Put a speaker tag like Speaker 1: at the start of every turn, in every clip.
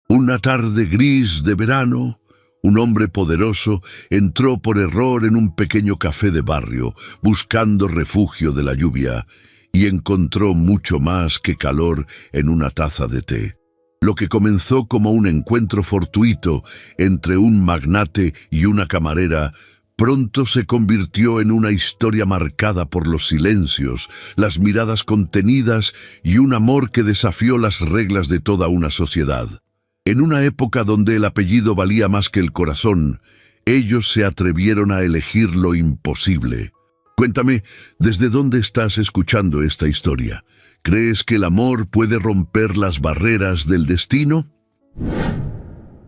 Speaker 1: Una tarde gris de verano, un hombre poderoso entró por error en un pequeño café de barrio, buscando refugio de la lluvia, y encontró mucho más que calor en una taza de té. Lo que comenzó como un encuentro fortuito entre un magnate y una camarera, pronto se convirtió en una historia marcada por los silencios, las miradas contenidas y un amor que desafió las reglas de toda una sociedad. En una época donde el apellido valía más que el corazón, ellos se atrevieron a elegir lo imposible. Cuéntame, ¿desde dónde estás escuchando esta historia? ¿Crees que el amor puede romper las barreras del destino?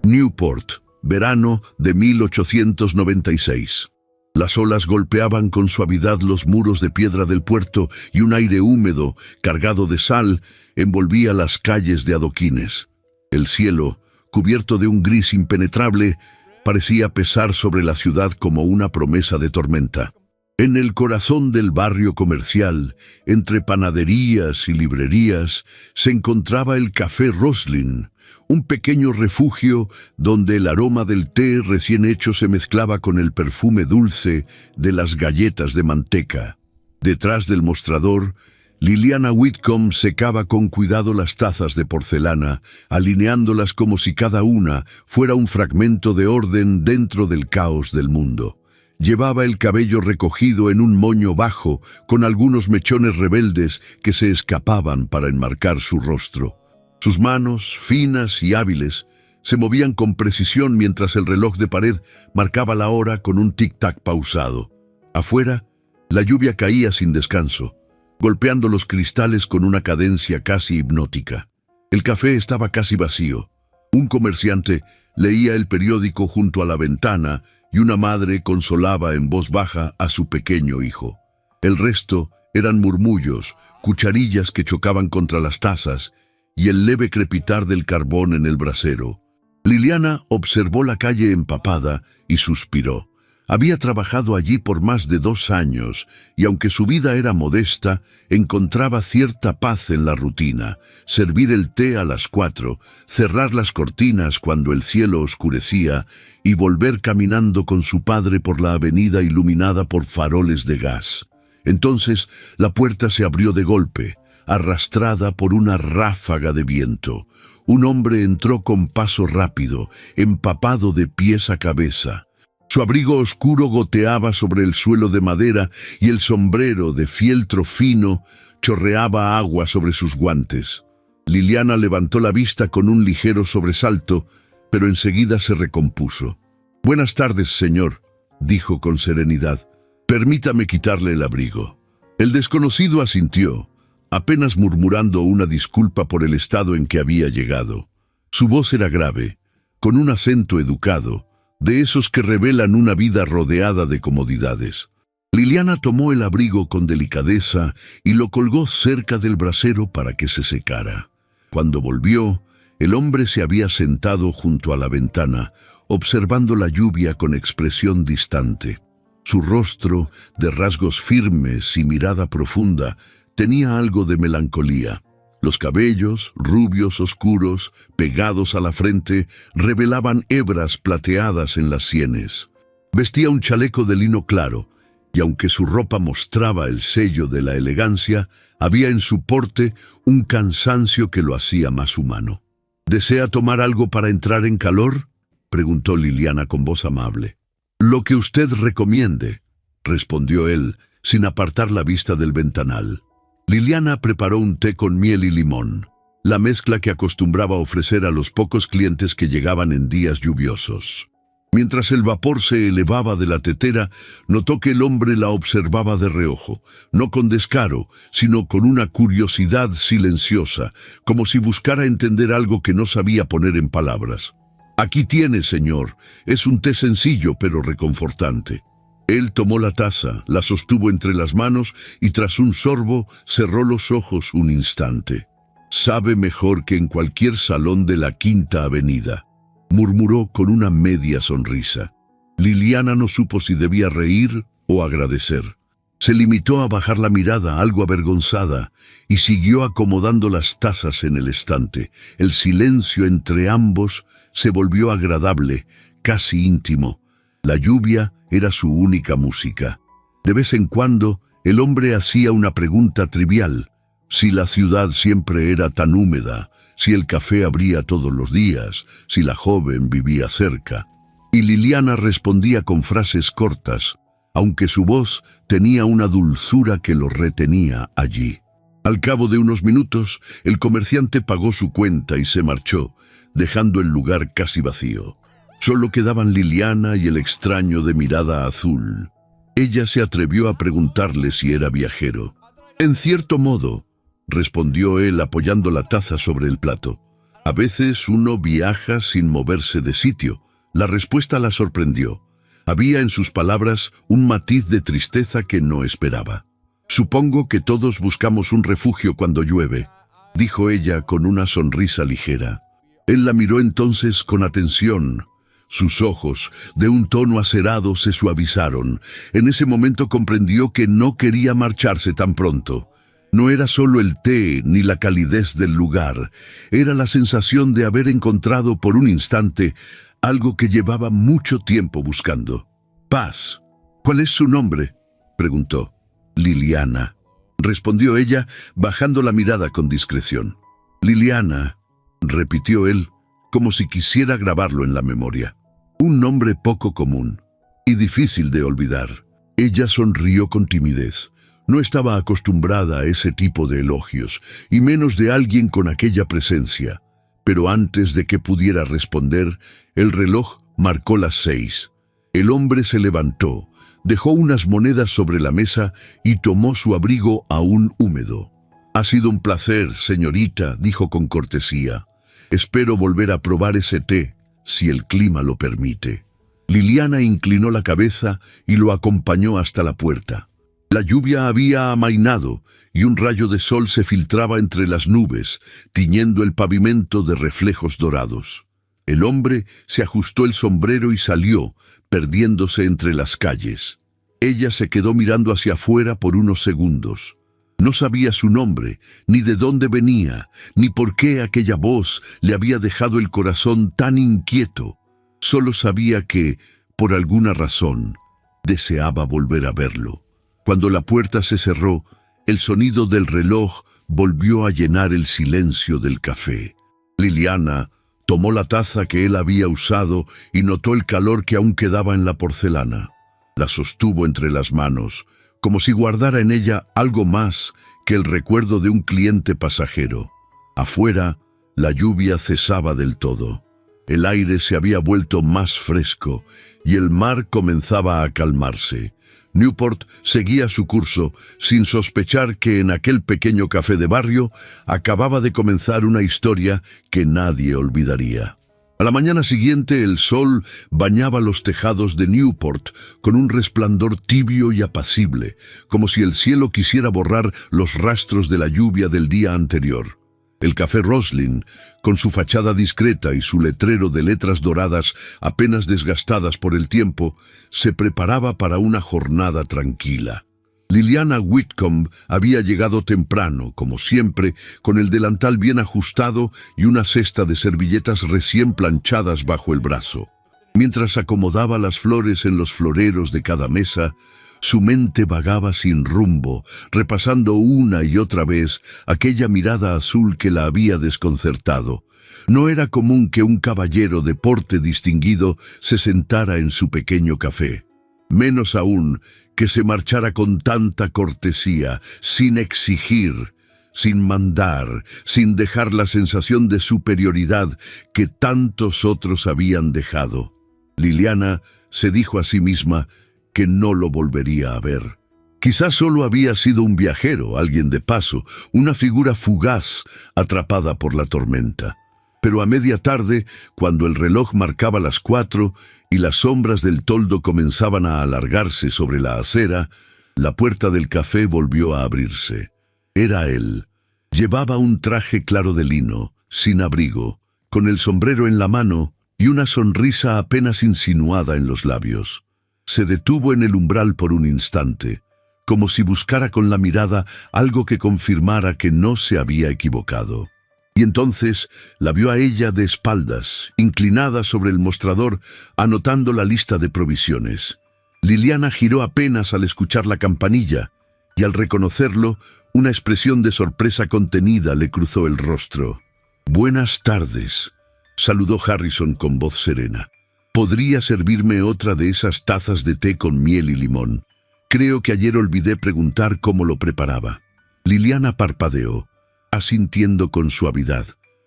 Speaker 1: Newport, verano de 1896. Las olas golpeaban con suavidad los muros de piedra del puerto y un aire húmedo, cargado de sal, envolvía las calles de adoquines. El cielo, cubierto de un gris impenetrable, parecía pesar sobre la ciudad como una promesa de tormenta. En el corazón del barrio comercial, entre panaderías y librerías, se encontraba el Café Roslin, un pequeño refugio donde el aroma del té recién hecho se mezclaba con el perfume dulce de las galletas de manteca. Detrás del mostrador, Liliana Whitcomb secaba con cuidado las tazas de porcelana, alineándolas como si cada una fuera un fragmento de orden dentro del caos del mundo. Llevaba el cabello recogido en un moño bajo, con algunos mechones rebeldes que se escapaban para enmarcar su rostro. Sus manos, finas y hábiles, se movían con precisión mientras el reloj de pared marcaba la hora con un tic-tac pausado. Afuera, la lluvia caía sin descanso, golpeando los cristales con una cadencia casi hipnótica. El café estaba casi vacío. Un comerciante leía el periódico junto a la ventana y una madre consolaba en voz baja a su pequeño hijo. El resto eran murmullos, cucharillas que chocaban contra las tazas y el leve crepitar del carbón en el brasero. Liliana observó la calle empapada y suspiró. Había trabajado allí por más de 2 años y aunque su vida era modesta, encontraba cierta paz en la rutina. Servir el té a las 4, cerrar las cortinas cuando el cielo oscurecía y volver caminando con su padre por la avenida iluminada por faroles de gas. Entonces la puerta se abrió de golpe, arrastrada por una ráfaga de viento. Un hombre entró con paso rápido, empapado de pies a cabeza. Su abrigo oscuro goteaba sobre el suelo de madera y el sombrero de fieltro fino chorreaba agua sobre sus guantes. Liliana levantó la vista con un ligero sobresalto, pero enseguida se recompuso. «Buenas tardes, señor», dijo con serenidad. «Permítame quitarle el abrigo». El desconocido asintió, apenas murmurando una disculpa por el estado en que había llegado. Su voz era grave, con un acento educado, de esos que revelan una vida rodeada de comodidades. Liliana tomó el abrigo con delicadeza y lo colgó cerca del brasero para que se secara. Cuando volvió, el hombre se había sentado junto a la ventana, observando la lluvia con expresión distante. Su rostro, de rasgos firmes y mirada profunda, tenía algo de melancolía. Los cabellos, rubios oscuros, pegados a la frente, revelaban hebras plateadas en las sienes. Vestía un chaleco de lino claro, y aunque su ropa mostraba el sello de la elegancia, había en su porte un cansancio que lo hacía más humano. «¿Desea tomar algo para entrar en calor?», preguntó Liliana con voz amable. «Lo que usted recomiende», respondió él, sin apartar la vista del ventanal. Liliana preparó un té con miel y limón, la mezcla que acostumbraba ofrecer a los pocos clientes que llegaban en días lluviosos. Mientras el vapor se elevaba de la tetera, notó que el hombre la observaba de reojo, no con descaro, sino con una curiosidad silenciosa, como si buscara entender algo que no sabía poner en palabras. «Aquí tiene, señor. Es un té sencillo pero reconfortante». Él tomó la taza, la sostuvo entre las manos y tras un sorbo cerró los ojos un instante. «Sabe mejor que en cualquier salón de la Quinta Avenida», murmuró con una media sonrisa. Liliana no supo si debía reír o agradecer. Se limitó a bajar la mirada, algo avergonzada, y siguió acomodando las tazas en el estante. El silencio entre ambos se volvió agradable, casi íntimo. La lluvia era su única música. De vez en cuando, el hombre hacía una pregunta trivial. Si la ciudad siempre era tan húmeda, si el café abría todos los días, si la joven vivía cerca. Y Liliana respondía con frases cortas, aunque su voz tenía una dulzura que lo retenía allí. Al cabo de unos minutos, el comerciante pagó su cuenta y se marchó, dejando el lugar casi vacío. Solo quedaban Liliana y el extraño de mirada azul. Ella se atrevió a preguntarle si era viajero. «En cierto modo», respondió él apoyando la taza sobre el plato. «A veces uno viaja sin moverse de sitio». La respuesta la sorprendió. Había en sus palabras un matiz de tristeza que no esperaba. «Supongo que todos buscamos un refugio cuando llueve», dijo ella con una sonrisa ligera. Él la miró entonces con atención. Sus ojos, de un tono acerado, se suavizaron. En ese momento comprendió que no quería marcharse tan pronto. No era solo el té ni la calidez del lugar. Era la sensación de haber encontrado por un instante algo que llevaba mucho tiempo buscando. «Paz. ¿Cuál es su nombre?», preguntó. «Liliana», respondió ella, bajando la mirada con discreción. «Liliana», repitió él, como si quisiera grabarlo en la memoria. Un nombre poco común y difícil de olvidar. Ella sonrió con timidez. No estaba acostumbrada a ese tipo de elogios, y menos de alguien con aquella presencia. Pero antes de que pudiera responder, el reloj marcó las 6. El hombre se levantó, dejó unas monedas sobre la mesa y tomó su abrigo aún húmedo. «Ha sido un placer, señorita», dijo con cortesía. «Espero volver a probar ese té, si el clima lo permite». Liliana inclinó la cabeza y lo acompañó hasta la puerta. La lluvia había amainado y un rayo de sol se filtraba entre las nubes, tiñendo el pavimento de reflejos dorados. El hombre se ajustó el sombrero y salió, perdiéndose entre las calles. Ella se quedó mirando hacia afuera por unos segundos. No sabía su nombre, ni de dónde venía, ni por qué aquella voz le había dejado el corazón tan inquieto. Solo sabía que, por alguna razón, deseaba volver a verlo. Cuando la puerta se cerró, el sonido del reloj volvió a llenar el silencio del café. Liliana tomó la taza que él había usado y notó el calor que aún quedaba en la porcelana. La sostuvo entre las manos, como si guardara en ella algo más que el recuerdo de un cliente pasajero. Afuera, la lluvia cesaba del todo. El aire se había vuelto más fresco y el mar comenzaba a calmarse. Newport seguía su curso, sin sospechar que en aquel pequeño café de barrio acababa de comenzar una historia que nadie olvidaría. A la mañana siguiente el sol bañaba los tejados de Newport con un resplandor tibio y apacible, como si el cielo quisiera borrar los rastros de la lluvia del día anterior. El café Roslin, con su fachada discreta y su letrero de letras doradas apenas desgastadas por el tiempo, se preparaba para una jornada tranquila. Liliana Whitcomb había llegado temprano, como siempre, con el delantal bien ajustado y una cesta de servilletas recién planchadas bajo el brazo. Mientras acomodaba las flores en los floreros de cada mesa, su mente vagaba sin rumbo, repasando una y otra vez aquella mirada azul que la había desconcertado. No era común que un caballero de porte distinguido se sentara en su pequeño café. Menos aún que se marchara con tanta cortesía, sin exigir, sin mandar, sin dejar la sensación de superioridad que tantos otros habían dejado. Liliana se dijo a sí misma que no lo volvería a ver. Quizás solo había sido un viajero, alguien de paso, una figura fugaz atrapada por la tormenta. Pero a media tarde, cuando el reloj marcaba las 4 y las sombras del toldo comenzaban a alargarse sobre la acera, la puerta del café volvió a abrirse. Era él. Llevaba un traje claro de lino, sin abrigo, con el sombrero en la mano y una sonrisa apenas insinuada en los labios. Se detuvo en el umbral por un instante, como si buscara con la mirada algo que confirmara que no se había equivocado. Y entonces la vio a ella de espaldas, inclinada sobre el mostrador, anotando la lista de provisiones. Liliana giró apenas al escuchar la campanilla, y al reconocerlo, una expresión de sorpresa contenida le cruzó el rostro. «Buenas tardes», saludó Harrison con voz serena. «¿Podría servirme otra de esas tazas de té con miel y limón? Creo que ayer olvidé preguntar cómo lo preparaba». Liliana parpadeó, asintiendo con suavidad.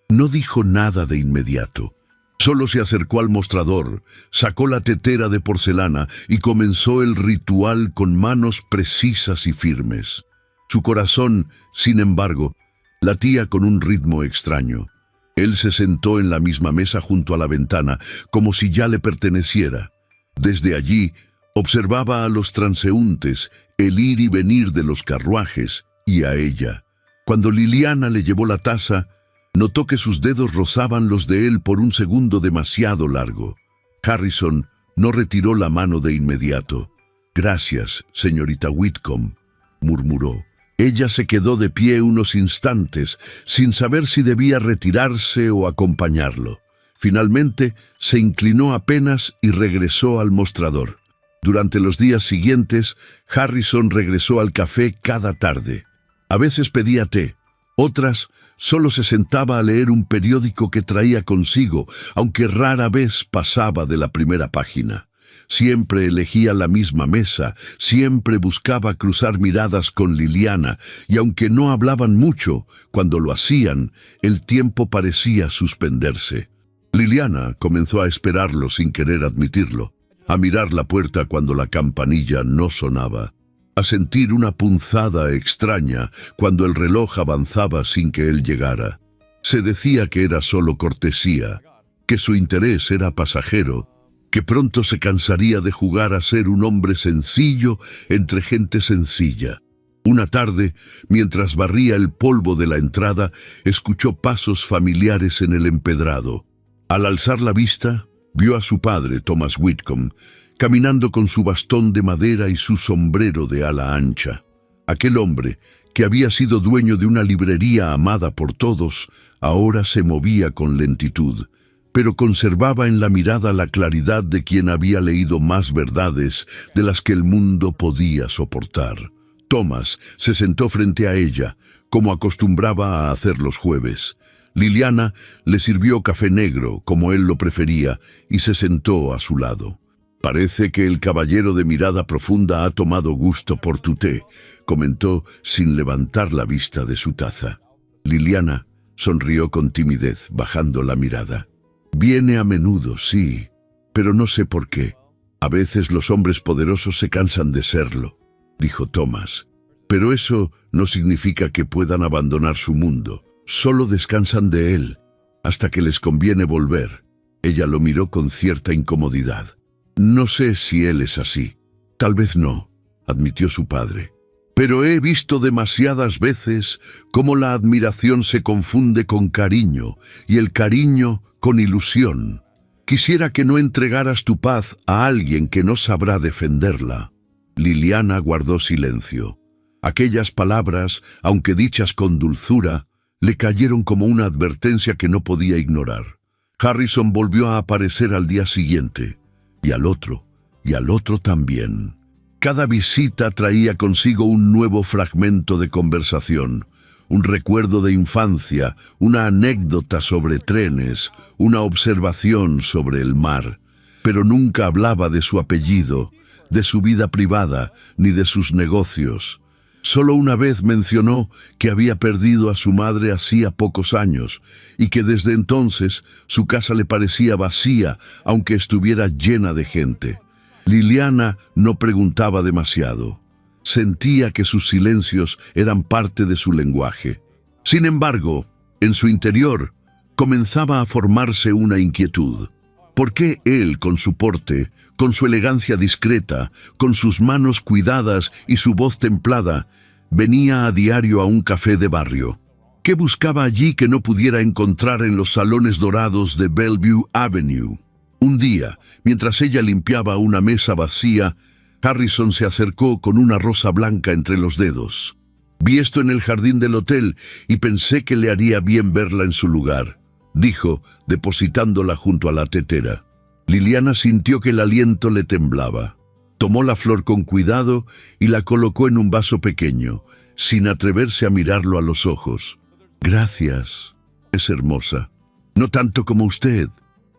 Speaker 1: No dijo nada de inmediato. Solo se acercó al mostrador, sacó la tetera de porcelana y comenzó el ritual con manos precisas y firmes. Su corazón, sin embargo, latía con un ritmo extraño. Él se sentó en la misma mesa junto a la ventana, como si ya le perteneciera. Desde allí, observaba a los transeúntes, el ir y venir de los carruajes, y a ella. Cuando Liliana le llevó la taza, notó que sus dedos rozaban los de él por un segundo demasiado largo. Harrison no retiró la mano de inmediato. «Gracias, señorita Whitcomb», murmuró. Ella se quedó de pie unos instantes, sin saber si debía retirarse o acompañarlo. Finalmente, se inclinó apenas y regresó al mostrador. Durante los días siguientes, Harrison regresó al café cada tarde. A veces pedía té, otras solo se sentaba a leer un periódico que traía consigo, aunque rara vez pasaba de la primera página. Siempre elegía la misma mesa, siempre buscaba cruzar miradas con Liliana, y aunque no hablaban mucho, cuando lo hacían, el tiempo parecía suspenderse. Liliana comenzó a esperarlo sin querer admitirlo, a mirar la puerta cuando la campanilla no sonaba, a sentir una punzada extraña cuando el reloj avanzaba sin que él llegara. Se decía que era solo cortesía, que su interés era pasajero, que pronto se cansaría de jugar a ser un hombre sencillo entre gente sencilla. Una tarde, mientras barría el polvo de la entrada, escuchó pasos familiares en el empedrado. Al alzar la vista, vio a su padre, Thomas Whitcomb, caminando con su bastón de madera y su sombrero de ala ancha. Aquel hombre, que había sido dueño de una librería amada por todos, ahora se movía con lentitud, pero conservaba en la mirada la claridad de quien había leído más verdades de las que el mundo podía soportar. Thomas se sentó frente a ella, como acostumbraba a hacer los jueves. Liliana le sirvió café negro, como él lo prefería, y se sentó a su lado. «Parece que el caballero de mirada profunda ha tomado gusto por tu té», comentó sin levantar la vista de su taza. Liliana sonrió con timidez, bajando la mirada. «Viene a menudo, sí, pero no sé por qué. A veces los hombres poderosos se cansan de serlo», dijo Thomas. «Pero eso no significa que puedan abandonar su mundo. Solo descansan de él, hasta que les conviene volver». Ella lo miró con cierta incomodidad. «No sé si él es así». «Tal vez no», admitió su padre. «Pero he visto demasiadas veces cómo la admiración se confunde con cariño y el cariño con ilusión. Quisiera que no entregaras tu paz a alguien que no sabrá defenderla». Liliana guardó silencio. Aquellas palabras, aunque dichas con dulzura, le cayeron como una advertencia que no podía ignorar. Harrison volvió a aparecer al día siguiente, y al otro también. Cada visita traía consigo un nuevo fragmento de conversación, un recuerdo de infancia, una anécdota sobre trenes, una observación sobre el mar. Pero nunca hablaba de su apellido, de su vida privada, ni de sus negocios. Solo una vez mencionó que había perdido a su madre hacía pocos años y que desde entonces su casa le parecía vacía, aunque estuviera llena de gente. Liliana no preguntaba demasiado. Sentía que sus silencios eran parte de su lenguaje. Sin embargo, en su interior comenzaba a formarse una inquietud. ¿Por qué él, con su porte, con su elegancia discreta, con sus manos cuidadas y su voz templada, venía a diario a un café de barrio? ¿Qué buscaba allí que no pudiera encontrar en los salones dorados de Bellevue Avenue? Un día, mientras ella limpiaba una mesa vacía, Harrison se acercó con una rosa blanca entre los dedos. «Vi esto en el jardín del hotel y pensé que le haría bien verla en su lugar», dijo, depositándola junto a la tetera. Liliana sintió que el aliento le temblaba. Tomó la flor con cuidado y la colocó en un vaso pequeño, sin atreverse a mirarlo a los ojos. «Gracias, es hermosa». «No tanto como usted»,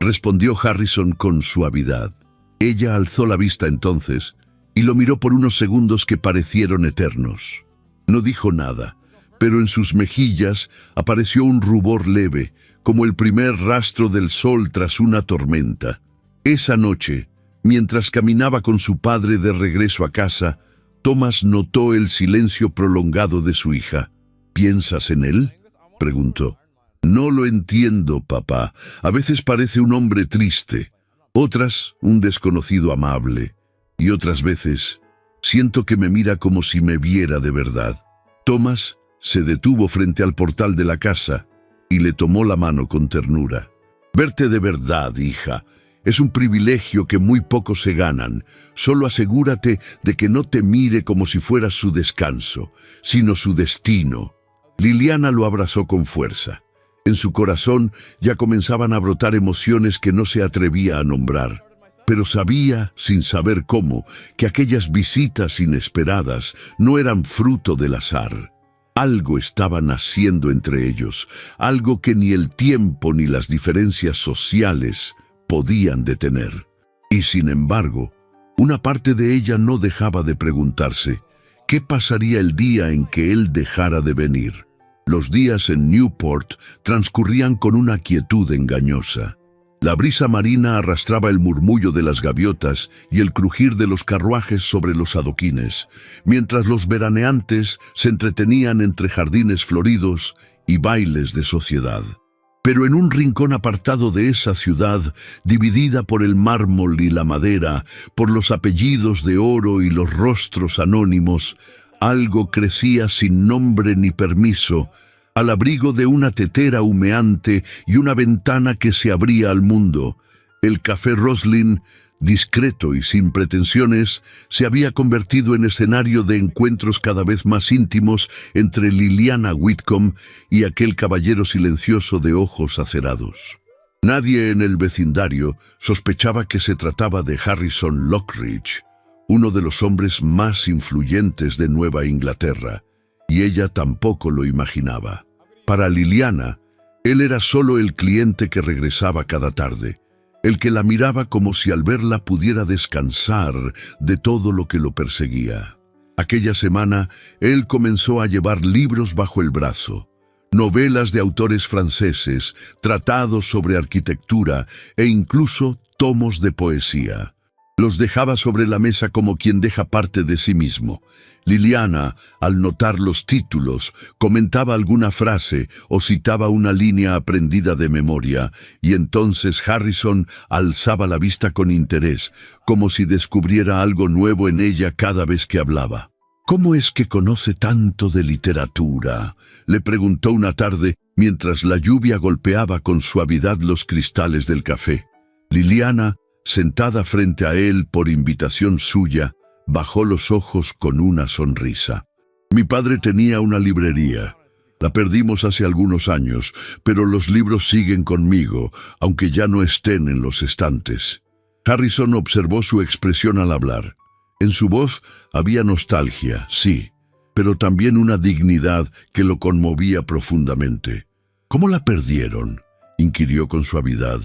Speaker 1: respondió Harrison con suavidad. Ella alzó la vista entonces y lo miró por unos segundos que parecieron eternos. No dijo nada, pero en sus mejillas apareció un rubor leve, como el primer rastro del sol tras una tormenta. Esa noche, mientras caminaba con su padre de regreso a casa, Thomas notó el silencio prolongado de su hija. «¿Piensas en él?», preguntó. «No lo entiendo, papá. A veces parece un hombre triste, otras un desconocido amable, y otras veces siento que me mira como si me viera de verdad». Thomas se detuvo frente al portal de la casa y le tomó la mano con ternura. «Verte de verdad, hija, es un privilegio que muy pocos se ganan. Solo asegúrate de que no te mire como si fuera su descanso, sino su destino». Liliana lo abrazó con fuerza. En su corazón ya comenzaban a brotar emociones que no se atrevía a nombrar. Pero sabía, sin saber cómo, que aquellas visitas inesperadas no eran fruto del azar. Algo estaba naciendo entre ellos, algo que ni el tiempo ni las diferencias sociales podían detener. Y sin embargo, una parte de ella no dejaba de preguntarse, ¿qué pasaría el día en que él dejara de venir? Los días en Newport transcurrían con una quietud engañosa. La brisa marina arrastraba el murmullo de las gaviotas y el crujir de los carruajes sobre los adoquines, mientras los veraneantes se entretenían entre jardines floridos y bailes de sociedad. Pero en un rincón apartado de esa ciudad, dividida por el mármol y la madera, por los apellidos de oro y los rostros anónimos, algo crecía sin nombre ni permiso, al abrigo de una tetera humeante y una ventana que se abría al mundo. El café Roslin, discreto y sin pretensiones, se había convertido en escenario de encuentros cada vez más íntimos entre Liliana Whitcomb y aquel caballero silencioso de ojos acerados. Nadie en el vecindario sospechaba que se trataba de Harrison Lockridge, uno de los hombres más influyentes de Nueva Inglaterra, y ella tampoco lo imaginaba. Para Liliana, él era solo el cliente que regresaba cada tarde, el que la miraba como si al verla pudiera descansar de todo lo que lo perseguía. Aquella semana, él comenzó a llevar libros bajo el brazo, novelas de autores franceses, tratados sobre arquitectura e incluso tomos de poesía. Los dejaba sobre la mesa como quien deja parte de sí mismo. Liliana, al notar los títulos, comentaba alguna frase o citaba una línea aprendida de memoria, y entonces Harrison alzaba la vista con interés, como si descubriera algo nuevo en ella cada vez que hablaba. «¿Cómo es que conoce tanto de literatura?», le preguntó una tarde mientras la lluvia golpeaba con suavidad los cristales del café. Liliana, sentada frente a él por invitación suya, bajó los ojos con una sonrisa. «Mi padre tenía una librería. La perdimos hace algunos años, pero los libros siguen conmigo, aunque ya no estén en los estantes». Harrison observó su expresión al hablar. En su voz había nostalgia, sí, pero también una dignidad que lo conmovía profundamente. «¿Cómo la perdieron?», inquirió con suavidad.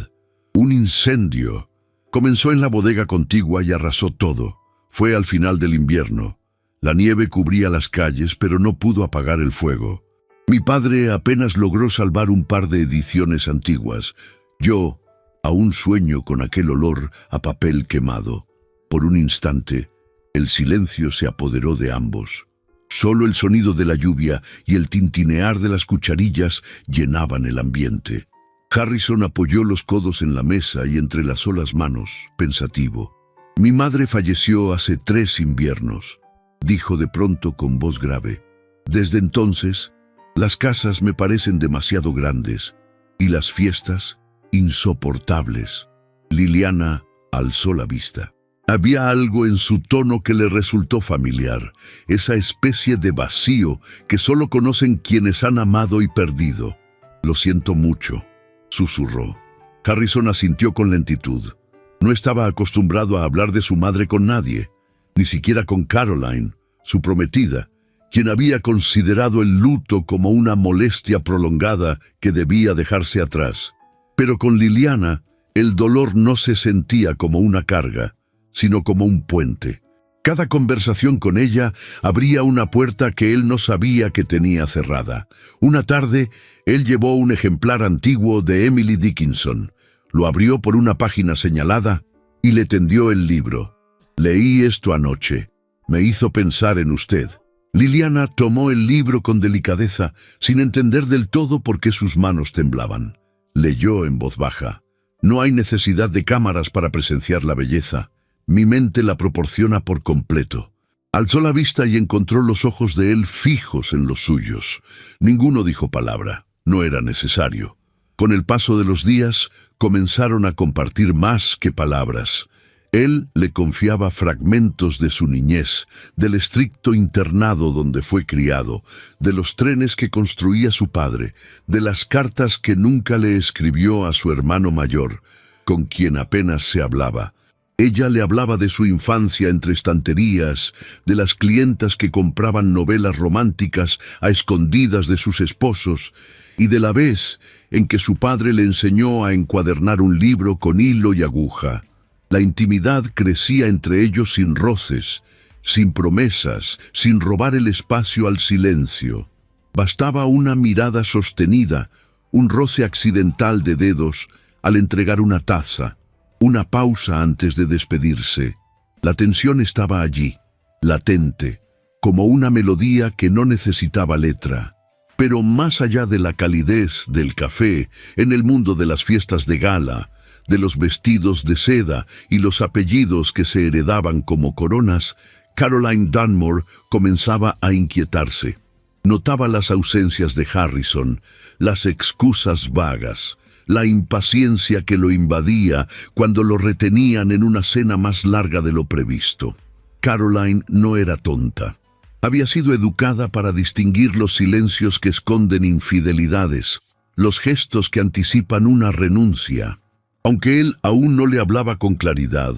Speaker 1: «Un incendio. Comenzó en la bodega contigua y arrasó todo. Fue al final del invierno. La nieve cubría las calles, pero no pudo apagar el fuego. Mi padre apenas logró salvar un par de ediciones antiguas. Yo aún sueño con aquel olor a papel quemado». Por un instante, el silencio se apoderó de ambos. Solo el sonido de la lluvia y el tintinear de las cucharillas llenaban el ambiente. Harrison apoyó los codos en la mesa y entrelazó las manos, pensativo. «Mi madre falleció hace 3 inviernos», dijo de pronto con voz grave. «Desde entonces, las casas me parecen demasiado grandes y las fiestas insoportables». Liliana alzó la vista. Había algo en su tono que le resultó familiar, esa especie de vacío que solo conocen quienes han amado y perdido. «Lo siento mucho», susurró. Harrison asintió con lentitud. No estaba acostumbrado a hablar de su madre con nadie, ni siquiera con Caroline, su prometida, quien había considerado el luto como una molestia prolongada que debía dejarse atrás. Pero con Liliana, el dolor no se sentía como una carga, sino como un puente. Cada conversación con ella abría una puerta que él no sabía que tenía cerrada. Una tarde, él llevó un ejemplar antiguo de Emily Dickinson, lo abrió por una página señalada y le tendió el libro. «Leí esto anoche. Me hizo pensar en usted». Liliana tomó el libro con delicadeza, sin entender del todo por qué sus manos temblaban. Leyó en voz baja. «No hay necesidad de cámaras para presenciar la belleza. Mi mente la proporciona por completo». Alzó la vista y encontró los ojos de él fijos en los suyos. Ninguno dijo palabra. No era necesario. Con el paso de los días, comenzaron a compartir más que palabras. Él le confiaba fragmentos de su niñez, del estricto internado donde fue criado, de los trenes que construía su padre, de las cartas que nunca le escribió a su hermano mayor, con quien apenas se hablaba. Ella le hablaba de su infancia entre estanterías, de las clientas que compraban novelas románticas a escondidas de sus esposos, y de la vez en que su padre le enseñó a encuadernar un libro con hilo y aguja. La intimidad crecía entre ellos sin roces, sin promesas, sin robar el espacio al silencio. Bastaba una mirada sostenida, un roce accidental de dedos al entregar una taza, una pausa antes de despedirse. La tensión estaba allí, latente, como una melodía que no necesitaba letra. Pero más allá de la calidez del café, en el mundo de las fiestas de gala, de los vestidos de seda y los apellidos que se heredaban como coronas, Caroline Dunmore comenzaba a inquietarse. Notaba las ausencias de Harrison, las excusas vagas, la impaciencia que lo invadía cuando lo retenían en una cena más larga de lo previsto. Caroline no era tonta. Había sido educada para distinguir los silencios que esconden infidelidades, los gestos que anticipan una renuncia. Aunque él aún no le hablaba con claridad,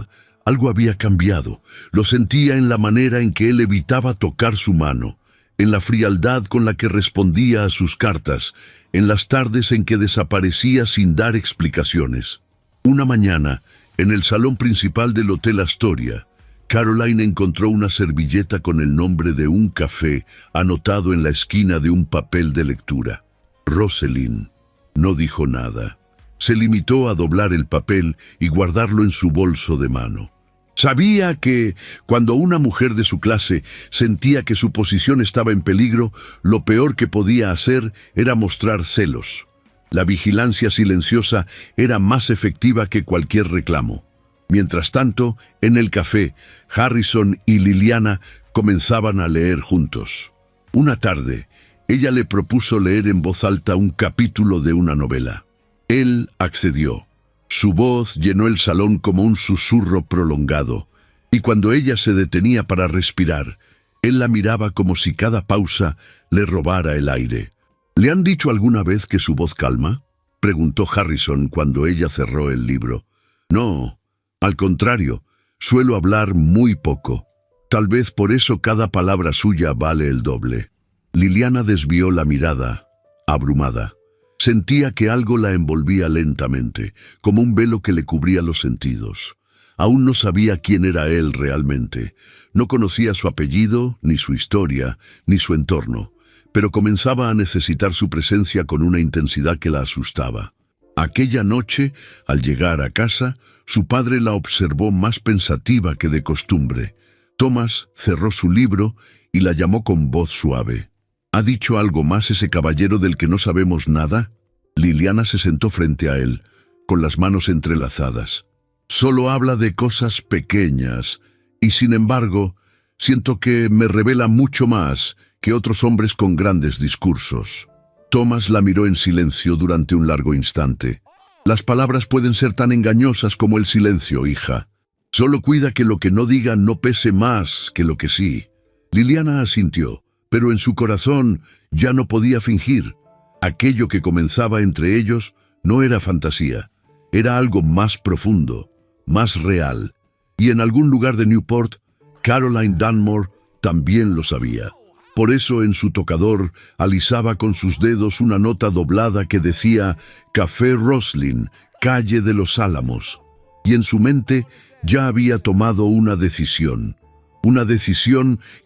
Speaker 1: algo había cambiado. Lo sentía en la manera en que él evitaba tocar su mano, en la frialdad con la que respondía a sus cartas, en las tardes en que desaparecía sin dar explicaciones. Una mañana, en el salón principal del Hotel Astoria, Caroline encontró una servilleta con el nombre de un café anotado en la esquina de un papel de lectura. Rosalind. No dijo nada. Se limitó a doblar el papel y guardarlo en su bolso de mano. Sabía que, cuando una mujer de su clase sentía que su posición estaba en peligro, lo peor que podía hacer era mostrar celos. La vigilancia silenciosa era más efectiva que cualquier reclamo. Mientras tanto, en el café, Harrison y Liliana comenzaban a leer juntos. Una tarde, ella le propuso leer en voz alta un capítulo de una novela. Él accedió. Su voz llenó el salón como un susurro prolongado, y cuando ella se detenía para respirar, él la miraba como si cada pausa le robara el aire. ¿Le han dicho alguna vez que su voz calma?, preguntó Harrison cuando ella cerró el libro. No. Al contrario, suelo hablar muy poco. Tal vez por eso cada palabra suya vale el doble. Liliana desvió la mirada, abrumada. Sentía que algo la envolvía lentamente, como un velo que le cubría los sentidos. Aún no sabía quién era él realmente. No conocía su apellido, ni su historia, ni su entorno, pero comenzaba a necesitar su presencia con una intensidad que la asustaba. Aquella noche, al llegar a casa, su padre la observó más pensativa que de costumbre. Thomas cerró su libro y la llamó con voz suave. ¿Ha dicho algo más ese caballero del que no sabemos nada? Liliana se sentó frente a él, con las manos entrelazadas. Solo habla de cosas pequeñas, y sin embargo, siento que me revela mucho más que otros hombres con grandes discursos. Thomas la miró en silencio durante un largo instante. Las palabras pueden ser tan engañosas como el silencio, hija. Solo cuida que lo que no diga no pese más que lo que sí. Liliana asintió, pero en su corazón ya no podía fingir. Aquello que comenzaba entre ellos no era fantasía, era algo más profundo, más real. Y en algún lugar de Newport, Caroline Dunmore también lo sabía. Por eso en su tocador alisaba con sus dedos una nota doblada que decía Café Roslin, calle de los Álamos. Y en su mente ya había tomado una decisión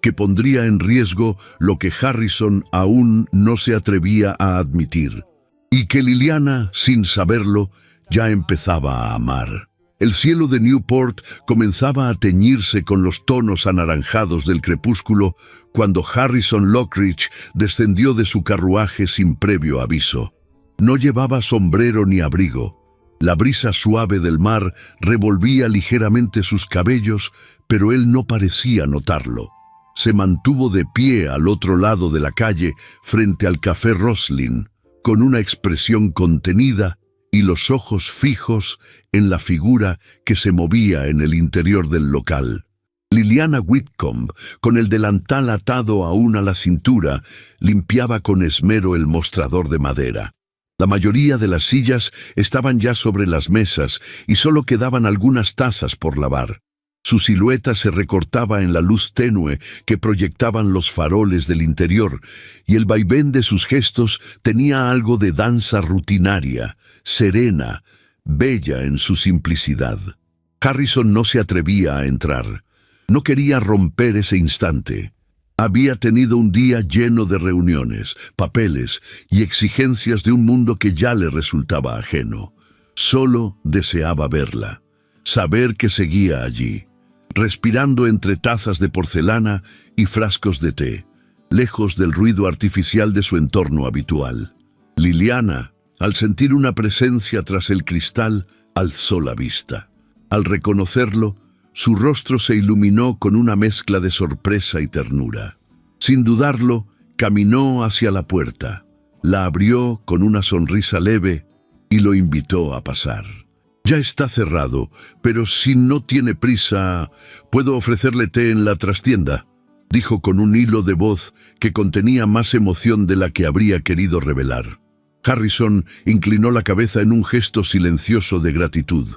Speaker 1: que pondría en riesgo lo que Harrison aún no se atrevía a admitir, y que Liliana, sin saberlo, ya empezaba a amar. El cielo de Newport comenzaba a teñirse con los tonos anaranjados del crepúsculo cuando Harrison Lockridge descendió de su carruaje sin previo aviso. No llevaba sombrero ni abrigo. La brisa suave del mar revolvía ligeramente sus cabellos, pero él no parecía notarlo. Se mantuvo de pie al otro lado de la calle, frente al Café Roslin, con una expresión contenida y los ojos fijos en la figura que se movía en el interior del local. Liliana Whitcomb, con el delantal atado aún a la cintura, limpiaba con esmero el mostrador de madera. La mayoría de las sillas estaban ya sobre las mesas y solo quedaban algunas tazas por lavar. Su silueta se recortaba en la luz tenue que proyectaban los faroles del interior, y el vaivén de sus gestos tenía algo de danza rutinaria, serena, bella en su simplicidad. Harrison no se atrevía a entrar. No quería romper ese instante. Había tenido un día lleno de reuniones, papeles y exigencias de un mundo que ya le resultaba ajeno. Solo deseaba verla, saber que seguía allí, respirando entre tazas de porcelana y frascos de té, lejos del ruido artificial de su entorno habitual. Liliana, al sentir una presencia tras el cristal, alzó la vista. Al reconocerlo, su rostro se iluminó con una mezcla de sorpresa y ternura. Sin dudarlo, caminó hacia la puerta, la abrió con una sonrisa leve y lo invitó a pasar. «Ya está cerrado, pero si no tiene prisa, puedo ofrecerle té en la trastienda», dijo con un hilo de voz que contenía más emoción de la que habría querido revelar. Harrison inclinó la cabeza en un gesto silencioso de gratitud.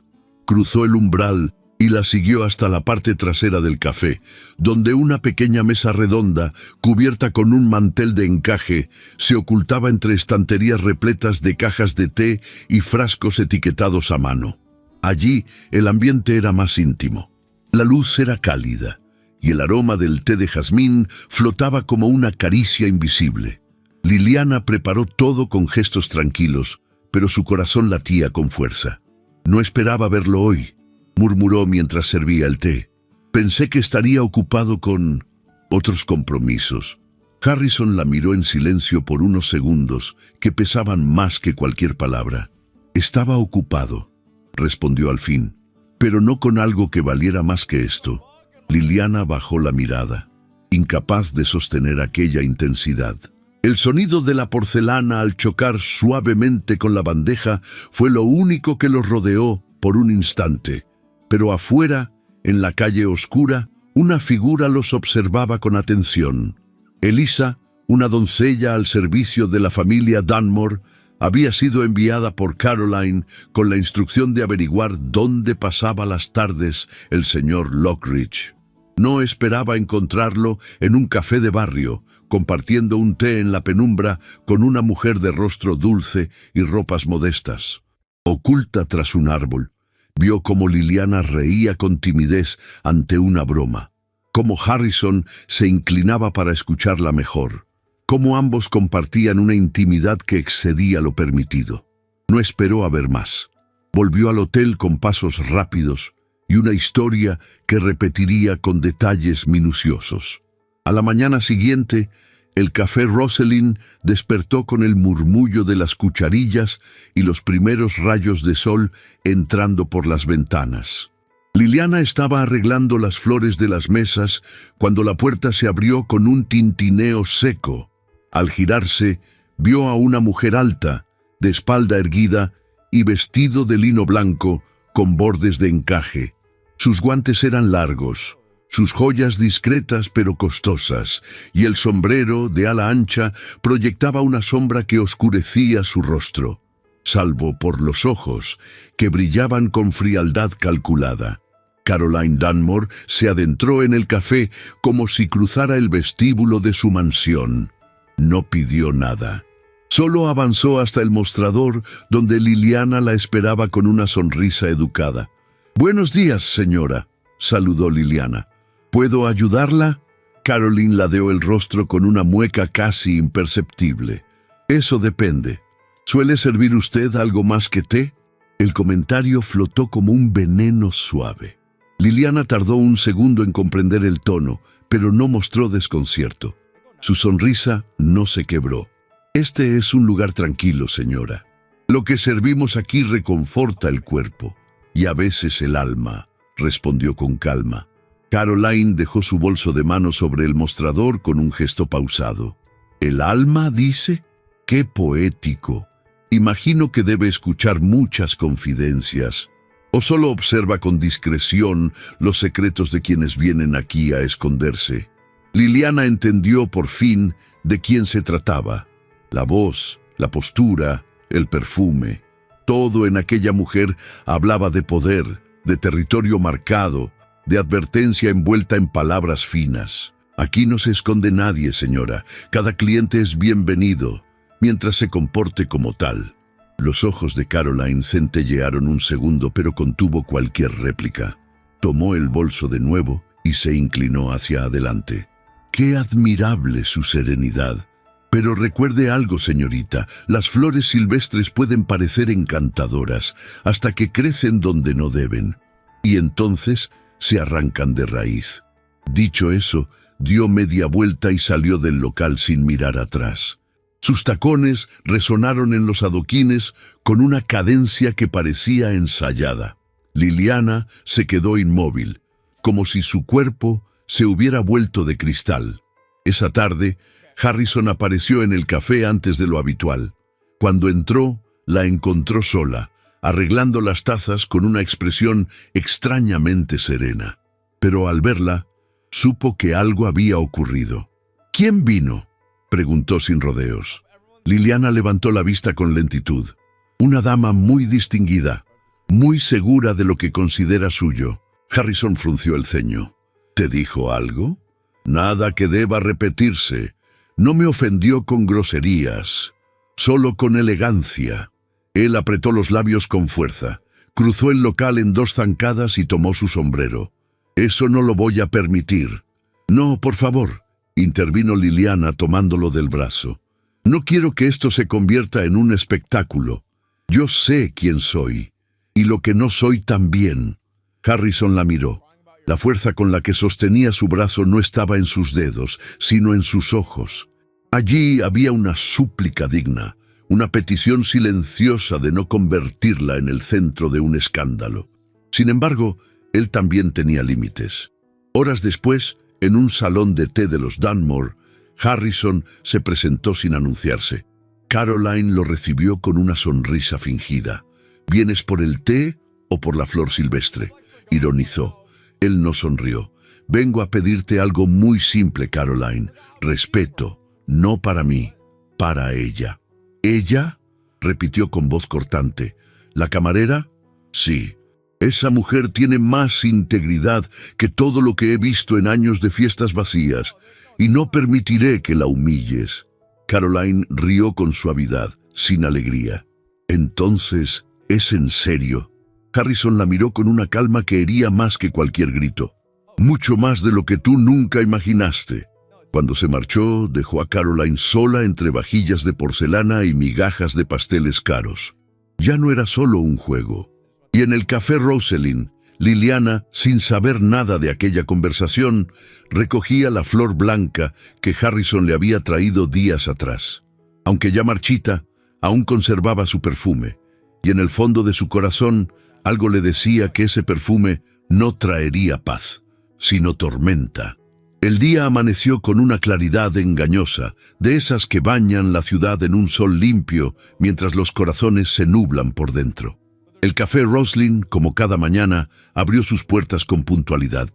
Speaker 1: Cruzó el umbral y la siguió hasta la parte trasera del café, donde una pequeña mesa redonda, cubierta con un mantel de encaje, se ocultaba entre estanterías repletas de cajas de té y frascos etiquetados a mano. Allí el ambiente era más íntimo. La luz era cálida, y el aroma del té de jazmín flotaba como una caricia invisible. Liliana preparó todo con gestos tranquilos, pero su corazón latía con fuerza. «No esperaba verlo hoy», murmuró mientras servía el té. «Pensé que estaría ocupado con otros compromisos». Harrison la miró en silencio por unos segundos que pesaban más que cualquier palabra. «Estaba ocupado», respondió al fin, «pero no con algo que valiera más que esto». Liliana bajó la mirada, incapaz de sostener aquella intensidad. El sonido de la porcelana al chocar suavemente con la bandeja fue lo único que los rodeó por un instante. Pero afuera, en la calle oscura, una figura los observaba con atención. Elisa, una doncella al servicio de la familia Dunmore, había sido enviada por Caroline con la instrucción de averiguar dónde pasaba las tardes el señor Lockridge. No esperaba encontrarlo en un café de barrio, compartiendo un té en la penumbra con una mujer de rostro dulce y ropas modestas. Oculta tras un árbol, vio cómo Liliana reía con timidez ante una broma, cómo Harrison se inclinaba para escucharla mejor, cómo ambos compartían una intimidad que excedía lo permitido. No esperó a ver más. Volvió al hotel con pasos rápidos y una historia que repetiría con detalles minuciosos. A la mañana siguiente, el Café Roslin despertó con el murmullo de las cucharillas y los primeros rayos de sol entrando por las ventanas. Liliana estaba arreglando las flores de las mesas cuando la puerta se abrió con un tintineo seco. Al girarse, vio a una mujer alta, de espalda erguida y vestido de lino blanco con bordes de encaje. Sus guantes eran largos, sus joyas discretas pero costosas, y el sombrero, de ala ancha, proyectaba una sombra que oscurecía su rostro, salvo por los ojos, que brillaban con frialdad calculada. Caroline Dunmore se adentró en el café como si cruzara el vestíbulo de su mansión. No pidió nada. Solo avanzó hasta el mostrador, donde Liliana la esperaba con una sonrisa educada. «Buenos días, señora», saludó Liliana. «¿Puedo ayudarla?» Caroline ladeó el rostro con una mueca casi imperceptible. «Eso depende. ¿Suele servir usted algo más que té?» El comentario flotó como un veneno suave. Liliana tardó un segundo en comprender el tono, pero no mostró desconcierto. Su sonrisa no se quebró. «Este es un lugar tranquilo, señora. Lo que servimos aquí reconforta el cuerpo y a veces el alma», respondió con calma. Caroline dejó su bolso de mano sobre el mostrador con un gesto pausado. «¿El alma, dice? ¡Qué poético! Imagino que debe escuchar muchas confidencias. ¿O solo observa con discreción los secretos de quienes vienen aquí a esconderse?» Liliana entendió por fin de quién se trataba. La voz, la postura, el perfume. Todo en aquella mujer hablaba de poder, de territorio marcado, de advertencia envuelta en palabras finas. «Aquí no se esconde nadie, señora. Cada cliente es bienvenido, mientras se comporte como tal». Los ojos de Caroline centellearon un segundo, pero contuvo cualquier réplica. Tomó el bolso de nuevo y se inclinó hacia adelante. «Qué admirable su serenidad. Pero recuerde algo, señorita, las flores silvestres pueden parecer encantadoras hasta que crecen donde no deben, y entonces se arrancan de raíz». Dicho eso, dio media vuelta y salió del local sin mirar atrás. Sus tacones resonaron en los adoquines con una cadencia que parecía ensayada. Liliana se quedó inmóvil, como si su cuerpo se hubiera vuelto de cristal. Esa tarde, Harrison apareció en el café antes de lo habitual. Cuando entró, la encontró sola, arreglando las tazas con una expresión extrañamente serena. Pero al verla, supo que algo había ocurrido. «¿Quién vino?», preguntó sin rodeos. Liliana levantó la vista con lentitud. «Una dama muy distinguida, muy segura de lo que considera suyo». Harrison frunció el ceño. «¿Te dijo algo?» «Nada que deba repetirse. No me ofendió con groserías, solo con elegancia». Él apretó los labios con fuerza, cruzó el local en 2 zancadas y tomó su sombrero. «Eso no lo voy a permitir». «No, por favor», intervino Liliana tomándolo del brazo. «No quiero que esto se convierta en un espectáculo. Yo sé quién soy, y lo que no soy también». Harrison la miró. La fuerza con la que sostenía su brazo no estaba en sus dedos, sino en sus ojos. Allí había una súplica digna, una petición silenciosa de no convertirla en el centro de un escándalo. Sin embargo, él también tenía límites. Horas después, en un salón de té de los Dunmore, Harrison se presentó sin anunciarse. Caroline lo recibió con una sonrisa fingida. «¿Vienes por el té o por la flor silvestre?», ironizó. Él no sonrió. «Vengo a pedirte algo muy simple, Caroline. Respeto, no para mí, para ella». «¿Ella?», repitió con voz cortante. «¿La camarera?». «Sí. Esa mujer tiene más integridad que todo lo que he visto en años de fiestas vacías, y no permitiré que la humilles». Caroline rió con suavidad, sin alegría. «Entonces, ¿es en serio?». Harrison la miró con una calma que hería más que cualquier grito. «Mucho más de lo que tú nunca imaginaste». Cuando se marchó, dejó a Caroline sola entre vajillas de porcelana y migajas de pasteles caros. Ya no era solo un juego. Y en el café Rosalind, Liliana, sin saber nada de aquella conversación, recogía la flor blanca que Harrison le había traído días atrás. Aunque ya marchita, aún conservaba su perfume, y en el fondo de su corazón algo le decía que ese perfume no traería paz, sino tormenta. El día amaneció con una claridad engañosa, de esas que bañan la ciudad en un sol limpio mientras los corazones se nublan por dentro. El café Roslin, como cada mañana, abrió sus puertas con puntualidad.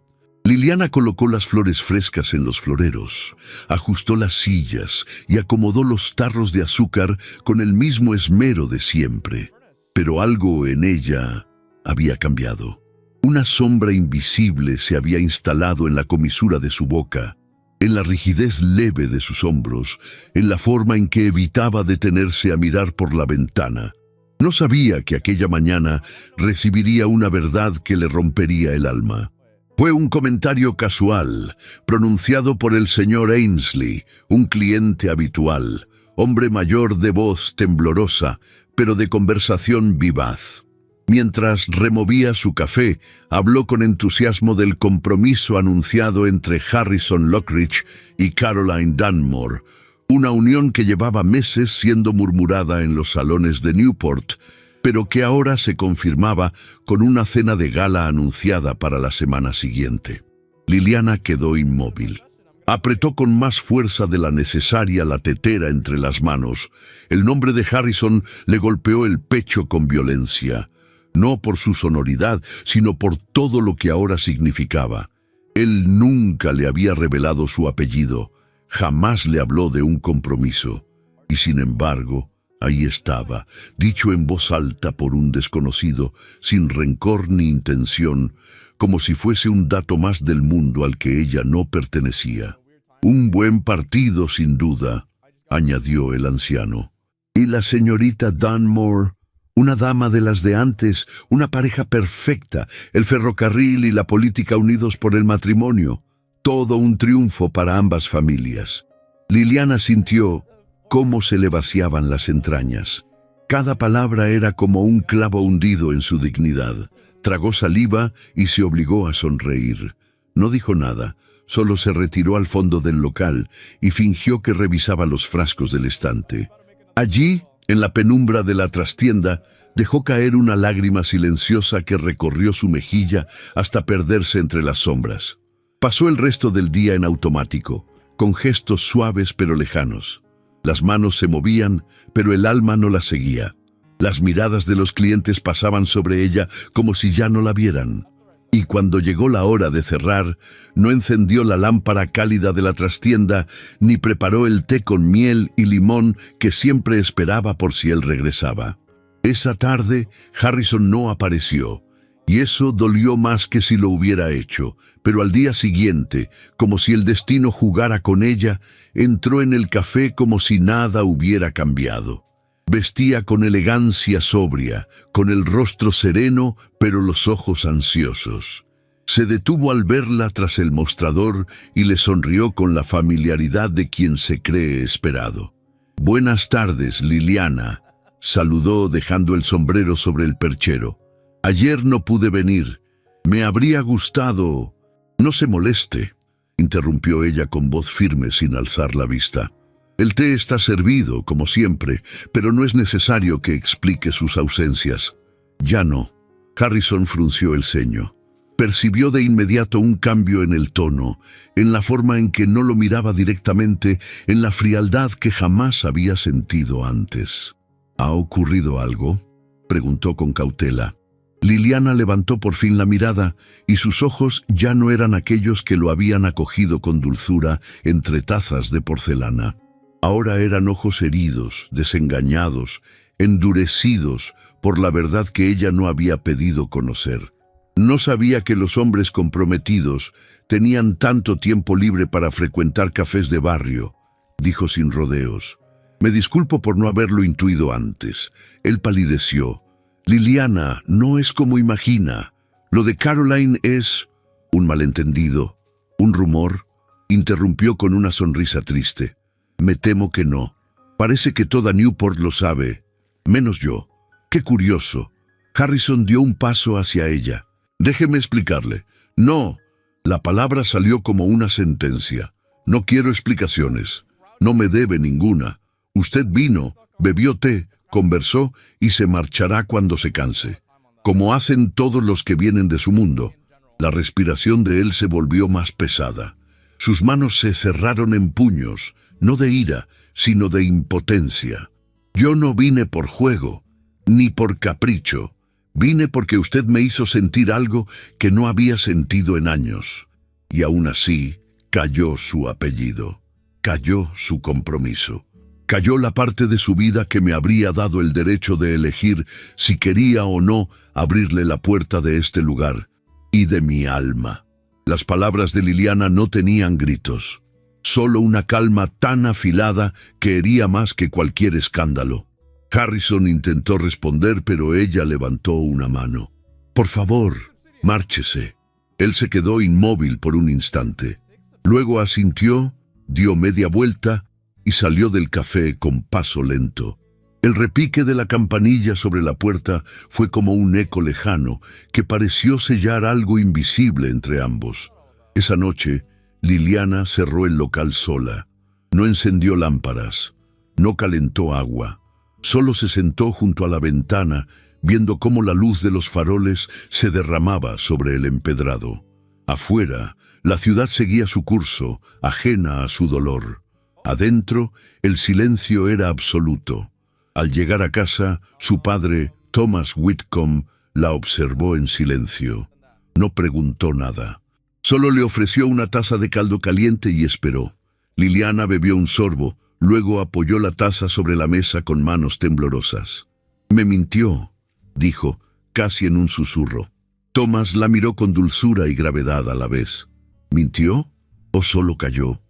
Speaker 1: Liliana colocó las flores frescas en los floreros, ajustó las sillas y acomodó los tarros de azúcar con el mismo esmero de siempre. Pero algo en ella había cambiado. Una sombra invisible se había instalado en la comisura de su boca, en la rigidez leve de sus hombros, en la forma en que evitaba detenerse a mirar por la ventana. No sabía que aquella mañana recibiría una verdad que le rompería el alma. Fue un comentario casual, pronunciado por el señor Ainsley, un cliente habitual, hombre mayor de voz temblorosa, pero de conversación vivaz. Mientras removía su café, habló con entusiasmo del compromiso anunciado entre Harrison Lockridge y Caroline Dunmore, una unión que llevaba meses siendo murmurada en los salones de Newport, pero que ahora se confirmaba con una cena de gala anunciada para la semana siguiente. Liliana quedó inmóvil. Apretó con más fuerza de la necesaria la tetera entre las manos. El nombre de Harrison le golpeó el pecho con violencia, no por su sonoridad, sino por todo lo que ahora significaba. Él nunca le había revelado su apellido, jamás le habló de un compromiso, y sin embargo, ahí estaba, dicho en voz alta por un desconocido, sin rencor ni intención, como si fuese un dato más del mundo al que ella no pertenecía. Un buen partido, sin duda, añadió el anciano. Y la señorita Dunmore, una dama de las de antes, una pareja perfecta, el ferrocarril y la política unidos por el matrimonio, todo un triunfo para ambas familias. Liliana sintió cómo se le vaciaban las entrañas. Cada palabra era como un clavo hundido en su dignidad. Tragó saliva y se obligó a sonreír. No dijo nada, solo se retiró al fondo del local y fingió que revisaba los frascos del estante. Allí, en la penumbra de la trastienda, dejó caer una lágrima silenciosa que recorrió su mejilla hasta perderse entre las sombras. Pasó el resto del día en automático, con gestos suaves pero lejanos. Las manos se movían, pero el alma no la seguía. Las miradas de los clientes pasaban sobre ella como si ya no la vieran. Y cuando llegó la hora de cerrar, no encendió la lámpara cálida de la trastienda, ni preparó el té con miel y limón que siempre esperaba por si él regresaba. Esa tarde, Harrison no apareció, y eso dolió más que si lo hubiera hecho, pero al día siguiente, como si el destino jugara con ella, entró en el café como si nada hubiera cambiado. Vestía con elegancia sobria, con el rostro sereno, pero los ojos ansiosos. Se detuvo al verla tras el mostrador y le sonrió con la familiaridad de quien se cree esperado. «Buenas tardes, Liliana», saludó dejando el sombrero sobre el perchero. «Ayer no pude venir. Me habría gustado». «No se moleste», interrumpió ella con voz firme sin alzar la vista. «El té está servido, como siempre, pero no es necesario que explique sus ausencias». «Ya no». Harrison frunció el ceño. Percibió de inmediato un cambio en el tono, en la forma en que no lo miraba directamente, en la frialdad que jamás había sentido antes. «¿Ha ocurrido algo?», preguntó con cautela. Liliana levantó por fin la mirada y sus ojos ya no eran aquellos que lo habían acogido con dulzura entre tazas de porcelana. Ahora eran ojos heridos, desengañados, endurecidos por la verdad que ella no había pedido conocer. No sabía que los hombres comprometidos tenían tanto tiempo libre para frecuentar cafés de barrio, dijo sin rodeos. «Me disculpo por no haberlo intuido antes». Él palideció. «Liliana, no es como imagina. Lo de Caroline es un malentendido, un rumor», interrumpió con una sonrisa triste. «Me temo que no. Parece que toda Newport lo sabe, menos yo». «Qué curioso». Harrison dio un paso hacia ella. «Déjeme explicarle». «No». La palabra salió como una sentencia. «No quiero explicaciones. No me debe ninguna. Usted vino, bebió té, conversó y se marchará cuando se canse, como hacen todos los que vienen de su mundo». La respiración de él se volvió más pesada. Sus manos se cerraron en puños, no de ira, sino de impotencia. «Yo no vine por juego, ni por capricho. Vine porque usted me hizo sentir algo que no había sentido en años. Y aún así, cayó su apellido, cayó su compromiso, cayó la parte de su vida que me habría dado el derecho de elegir si quería o no abrirle la puerta de este lugar y de mi alma. Las palabras de Liliana no tenían gritos, solo una calma tan afilada que hería más que cualquier escándalo. Harrison intentó responder, pero ella levantó una mano. «Por favor, márchese». Él se quedó inmóvil por un instante. Luego asintió, dio media vuelta y salió del café con paso lento. El repique de la campanilla sobre la puerta fue como un eco lejano que pareció sellar algo invisible entre ambos. Esa noche, Liliana cerró el local sola. No encendió lámparas, no calentó agua. Solo se sentó junto a la ventana, viendo cómo la luz de los faroles se derramaba sobre el empedrado. Afuera, la ciudad seguía su curso, ajena a su dolor. Adentro, el silencio era absoluto. Al llegar a casa, su padre, Thomas Whitcomb, la observó en silencio. No preguntó nada. Solo le ofreció una taza de caldo caliente y esperó. Liliana bebió un sorbo, luego apoyó la taza sobre la mesa con manos temblorosas. «Me mintió», dijo, casi en un susurro. Thomas la miró con dulzura y gravedad a la vez. ¿Mintió o solo cayó?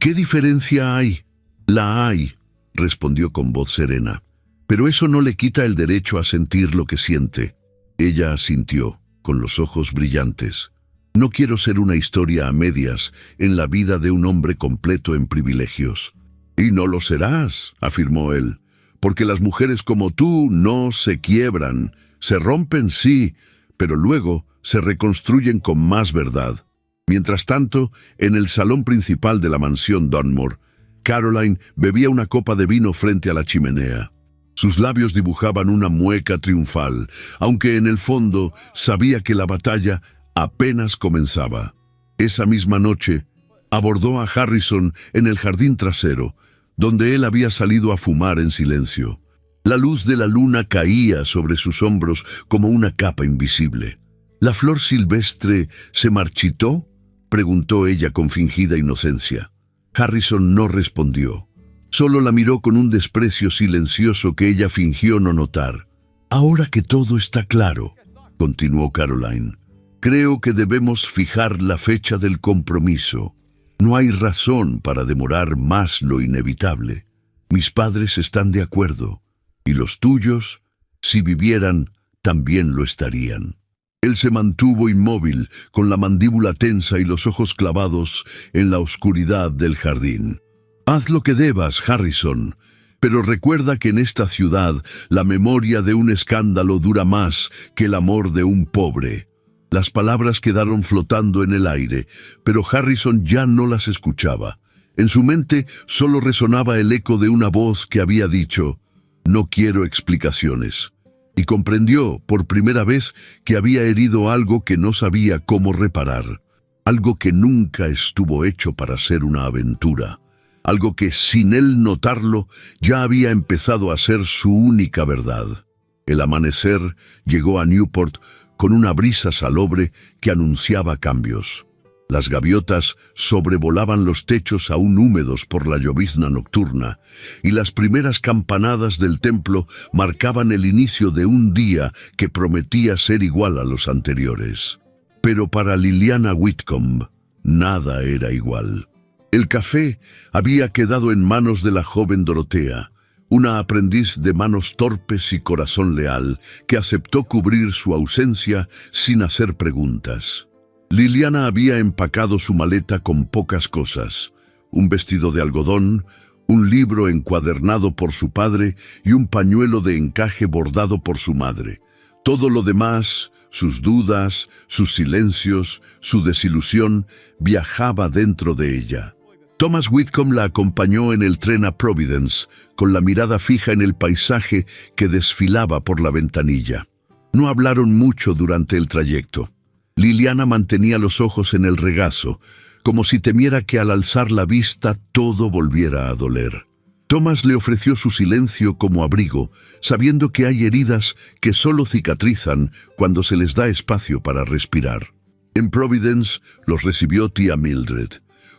Speaker 1: «¿Qué diferencia hay?» «La hay», respondió con voz serena. «Pero eso no le quita el derecho a sentir lo que siente». Ella asintió, con los ojos brillantes. «No quiero ser una historia a medias en la vida de un hombre completo en privilegios». «Y no lo serás», afirmó él, «porque las mujeres como tú no se quiebran, se rompen sí, pero luego se reconstruyen con más verdad». Mientras tanto, en el salón principal de la mansión Dunmore, Caroline bebía una copa de vino frente a la chimenea. Sus labios dibujaban una mueca triunfal, aunque en el fondo sabía que la batalla apenas comenzaba. Esa misma noche, abordó a Harrison en el jardín trasero, donde él había salido a fumar en silencio. La luz de la luna caía sobre sus hombros como una capa invisible. «¿La flor silvestre se marchitó?», preguntó ella con fingida inocencia. Harrison no respondió. Solo la miró con un desprecio silencioso que ella fingió no notar. «Ahora que todo está claro», continuó Caroline, «creo que debemos fijar la fecha del compromiso. No hay razón para demorar más lo inevitable. Mis padres están de acuerdo, y los tuyos, si vivieran, también lo estarían». Él se mantuvo inmóvil, con la mandíbula tensa y los ojos clavados en la oscuridad del jardín. «Haz lo que debas, Harrison, pero recuerda que en esta ciudad la memoria de un escándalo dura más que el amor de un pobre». Las palabras quedaron flotando en el aire, pero Harrison ya no las escuchaba. En su mente solo resonaba el eco de una voz que había dicho: «No quiero explicaciones». Y comprendió por primera vez que había herido algo que no sabía cómo reparar, algo que nunca estuvo hecho para ser una aventura, algo que, sin él notarlo, ya había empezado a ser su única verdad. El amanecer llegó a Newport con una brisa salobre que anunciaba cambios. Las gaviotas sobrevolaban los techos aún húmedos por la llovizna nocturna, y las primeras campanadas del templo marcaban el inicio de un día que prometía ser igual a los anteriores. Pero para Liliana Whitcomb, nada era igual. El café había quedado en manos de la joven Dorotea, una aprendiz de manos torpes y corazón leal, que aceptó cubrir su ausencia sin hacer preguntas. Liliana había empacado su maleta con pocas cosas: un vestido de algodón, un libro encuadernado por su padre y un pañuelo de encaje bordado por su madre. Todo lo demás, sus dudas, sus silencios, su desilusión, viajaba dentro de ella. Thomas Whitcomb la acompañó en el tren a Providence, con la mirada fija en el paisaje que desfilaba por la ventanilla. No hablaron mucho durante el trayecto. Liliana mantenía los ojos en el regazo, como si temiera que al alzar la vista todo volviera a doler. Thomas le ofreció su silencio como abrigo, sabiendo que hay heridas que solo cicatrizan cuando se les da espacio para respirar. En Providence los recibió tía Mildred,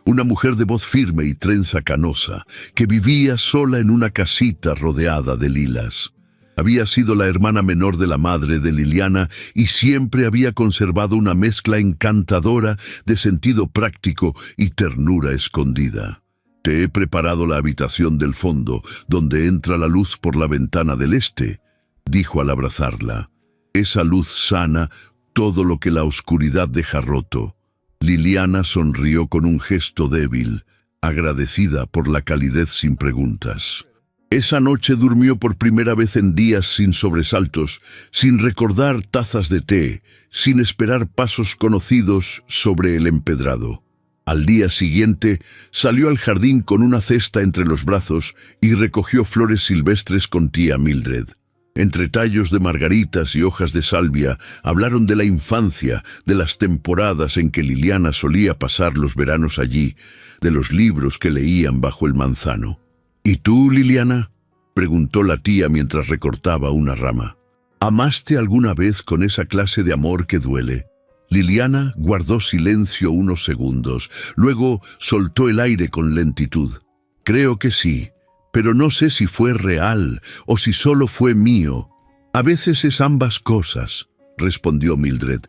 Speaker 1: una mujer de voz firme y trenza canosa, que vivía sola en una casita rodeada de lilas. Había sido la hermana menor de la madre de Liliana y siempre había conservado una mezcla encantadora de sentido práctico y ternura escondida. «Te he preparado la habitación del fondo, donde entra la luz por la ventana del este», dijo al abrazarla. «Esa luz sana todo lo que la oscuridad deja roto». Liliana sonrió con un gesto débil, agradecida por la calidez sin preguntas. Esa noche durmió por primera vez en días sin sobresaltos, sin recordar tazas de té, sin esperar pasos conocidos sobre el empedrado. Al día siguiente salió al jardín con una cesta entre los brazos y recogió flores silvestres con tía Mildred. Entre tallos de margaritas y hojas de salvia hablaron de la infancia, de las temporadas en que Liliana solía pasar los veranos allí, de los libros que leían bajo el manzano. «¿Y tú, Liliana?», preguntó la tía mientras recortaba una rama. «¿Amaste alguna vez con esa clase de amor que duele?». Liliana guardó silencio unos segundos, luego soltó el aire con lentitud. «Creo que sí, pero no sé si fue real o si solo fue mío». «A veces es ambas cosas», respondió Mildred.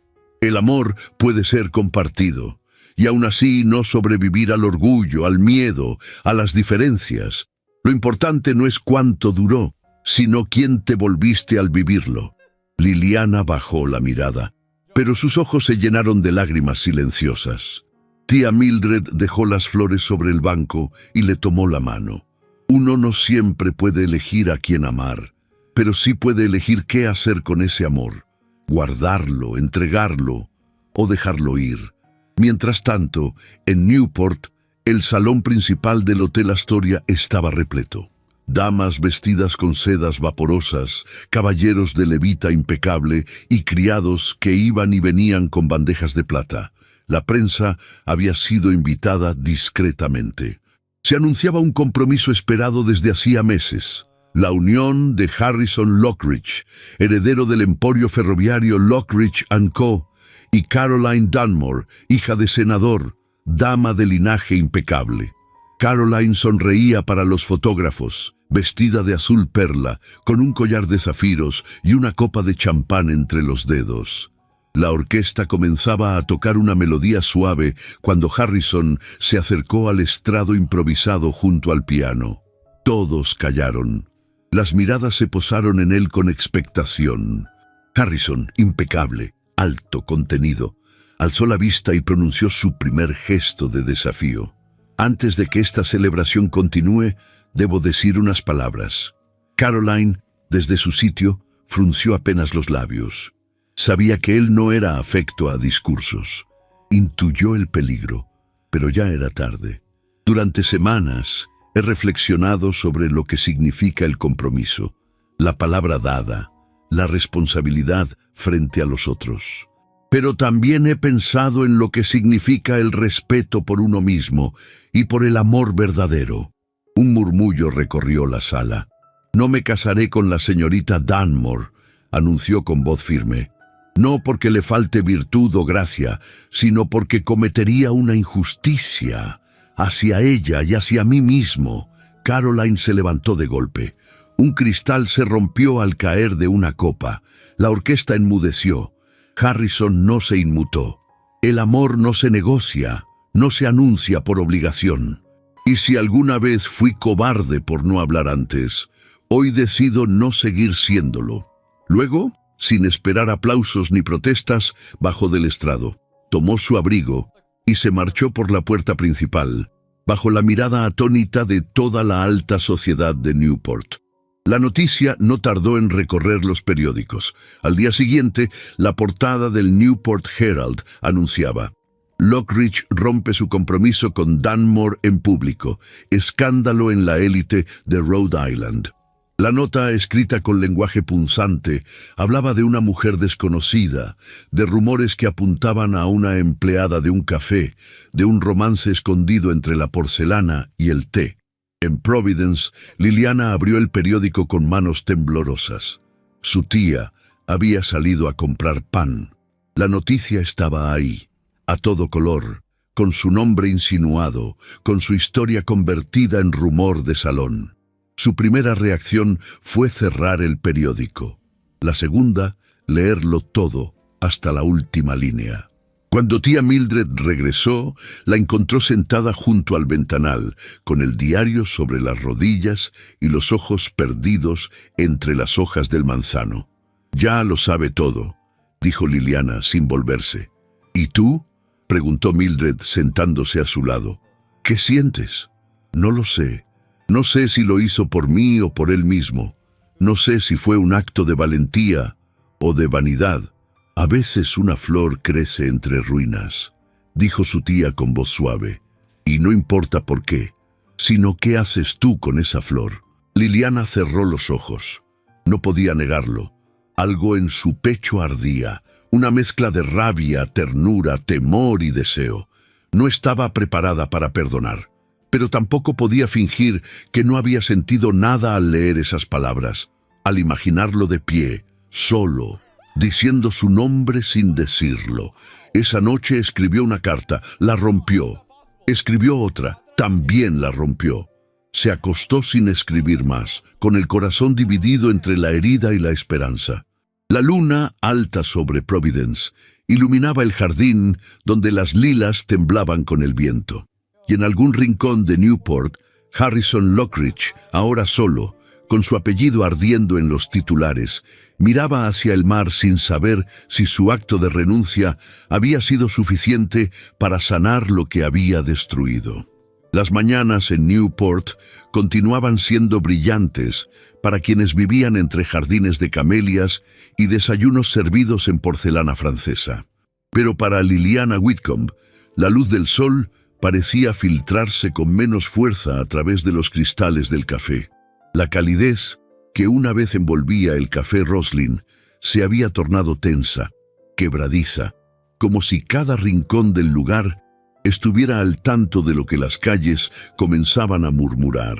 Speaker 1: «El amor puede ser compartido, y aún así no sobrevivir al orgullo, al miedo, a las diferencias. Lo importante no es cuánto duró, sino quién te volviste al vivirlo». Liliana bajó la mirada, pero sus ojos se llenaron de lágrimas silenciosas. Tía Mildred dejó las flores sobre el banco y le tomó la mano. Uno no siempre puede elegir a quién amar, pero sí puede elegir qué hacer con ese amor, guardarlo, entregarlo o dejarlo ir. Mientras tanto, en Newport, el salón principal del Hotel Astoria estaba repleto. Damas vestidas con sedas vaporosas, caballeros de levita impecable y criados que iban y venían con bandejas de plata. La prensa había sido invitada discretamente. Se anunciaba un compromiso esperado desde hacía meses: la unión de Harrison Lockridge, heredero del emporio ferroviario Lockridge & Co., y Caroline Dunmore, hija de senador, dama de linaje impecable. Caroline sonreía para los fotógrafos, vestida de azul perla, con un collar de zafiros y una copa de champán entre los dedos. La orquesta comenzaba a tocar una melodía suave cuando Harrison se acercó al estrado improvisado junto al piano. Todos callaron. Las miradas se posaron en él con expectación. Harrison, impecable, alto, contenido, alzó la vista y pronunció su primer gesto de desafío. «Antes de que esta celebración continúe, debo decir unas palabras». Caroline, desde su sitio, frunció apenas los labios. Sabía que él no era afecto a discursos. Intuyó el peligro, pero ya era tarde. «Durante semanas he reflexionado sobre lo que significa el compromiso, la palabra dada, la responsabilidad frente a los otros. Pero también he pensado en lo que significa el respeto por uno mismo y por el amor verdadero». Un murmullo recorrió la sala. «No me casaré con la señorita Dunmore», anunció con voz firme. «No porque le falte virtud o gracia, sino porque cometería una injusticia hacia ella y hacia mí mismo». Caroline se levantó de golpe. Un cristal se rompió al caer de una copa. La orquesta enmudeció. Harrison no se inmutó. El amor no se negocia, no se anuncia por obligación. Y si alguna vez fui cobarde por no hablar antes, hoy decido no seguir siéndolo». Luego, sin esperar aplausos ni protestas, bajó del estrado, tomó su abrigo y se marchó por la puerta principal, bajo la mirada atónita de toda la alta sociedad de Newport. La noticia no tardó en recorrer los periódicos. Al día siguiente, la portada del Newport Herald anunciaba: «Lockridge rompe su compromiso con Dunmore en público. Escándalo en la élite de Rhode Island». La nota, escrita con lenguaje punzante, hablaba de una mujer desconocida, de rumores que apuntaban a una empleada de un café, de un romance escondido entre la porcelana y el té. En Providence, Liliana abrió el periódico con manos temblorosas. Su tía había salido a comprar pan. La noticia estaba ahí, a todo color, con su nombre insinuado, con su historia convertida en rumor de salón. Su primera reacción fue cerrar el periódico. La segunda, leerlo todo, hasta la última línea. Cuando tía Mildred regresó, la encontró sentada junto al ventanal, con el diario sobre las rodillas y los ojos perdidos entre las hojas del manzano. «Ya lo sabe todo», dijo Liliana sin volverse. «¿Y tú?», preguntó Mildred sentándose a su lado. «¿Qué sientes?». «No lo sé. No sé si lo hizo por mí o por él mismo. No sé si fue un acto de valentía o de vanidad. A veces una flor crece entre ruinas», dijo su tía con voz suave. «Y no importa por qué, sino qué haces tú con esa flor». Liliana cerró los ojos. No podía negarlo. Algo en su pecho ardía, una mezcla de rabia, ternura, temor y deseo. No estaba preparada para perdonar, pero tampoco podía fingir que no había sentido nada al leer esas palabras, al imaginarlo de pie, solo, diciendo su nombre sin decirlo. Esa noche escribió una carta, la rompió. Escribió otra, también la rompió. Se acostó sin escribir más, con el corazón dividido entre la herida y la esperanza. La luna, alta sobre Providence, iluminaba el jardín donde las lilas temblaban con el viento. Y en algún rincón de Newport, Harrison Lockridge, ahora solo, con su apellido ardiendo en los titulares, miraba hacia el mar sin saber si su acto de renuncia había sido suficiente para sanar lo que había destruido. Las mañanas en Newport continuaban siendo brillantes para quienes vivían entre jardines de camelias y desayunos servidos en porcelana francesa. Pero para Liliana Whitcomb, la luz del sol parecía filtrarse con menos fuerza a través de los cristales del café. La calidez que una vez envolvía el café Roslin se había tornado tensa, quebradiza, como si cada rincón del lugar estuviera al tanto de lo que las calles comenzaban a murmurar.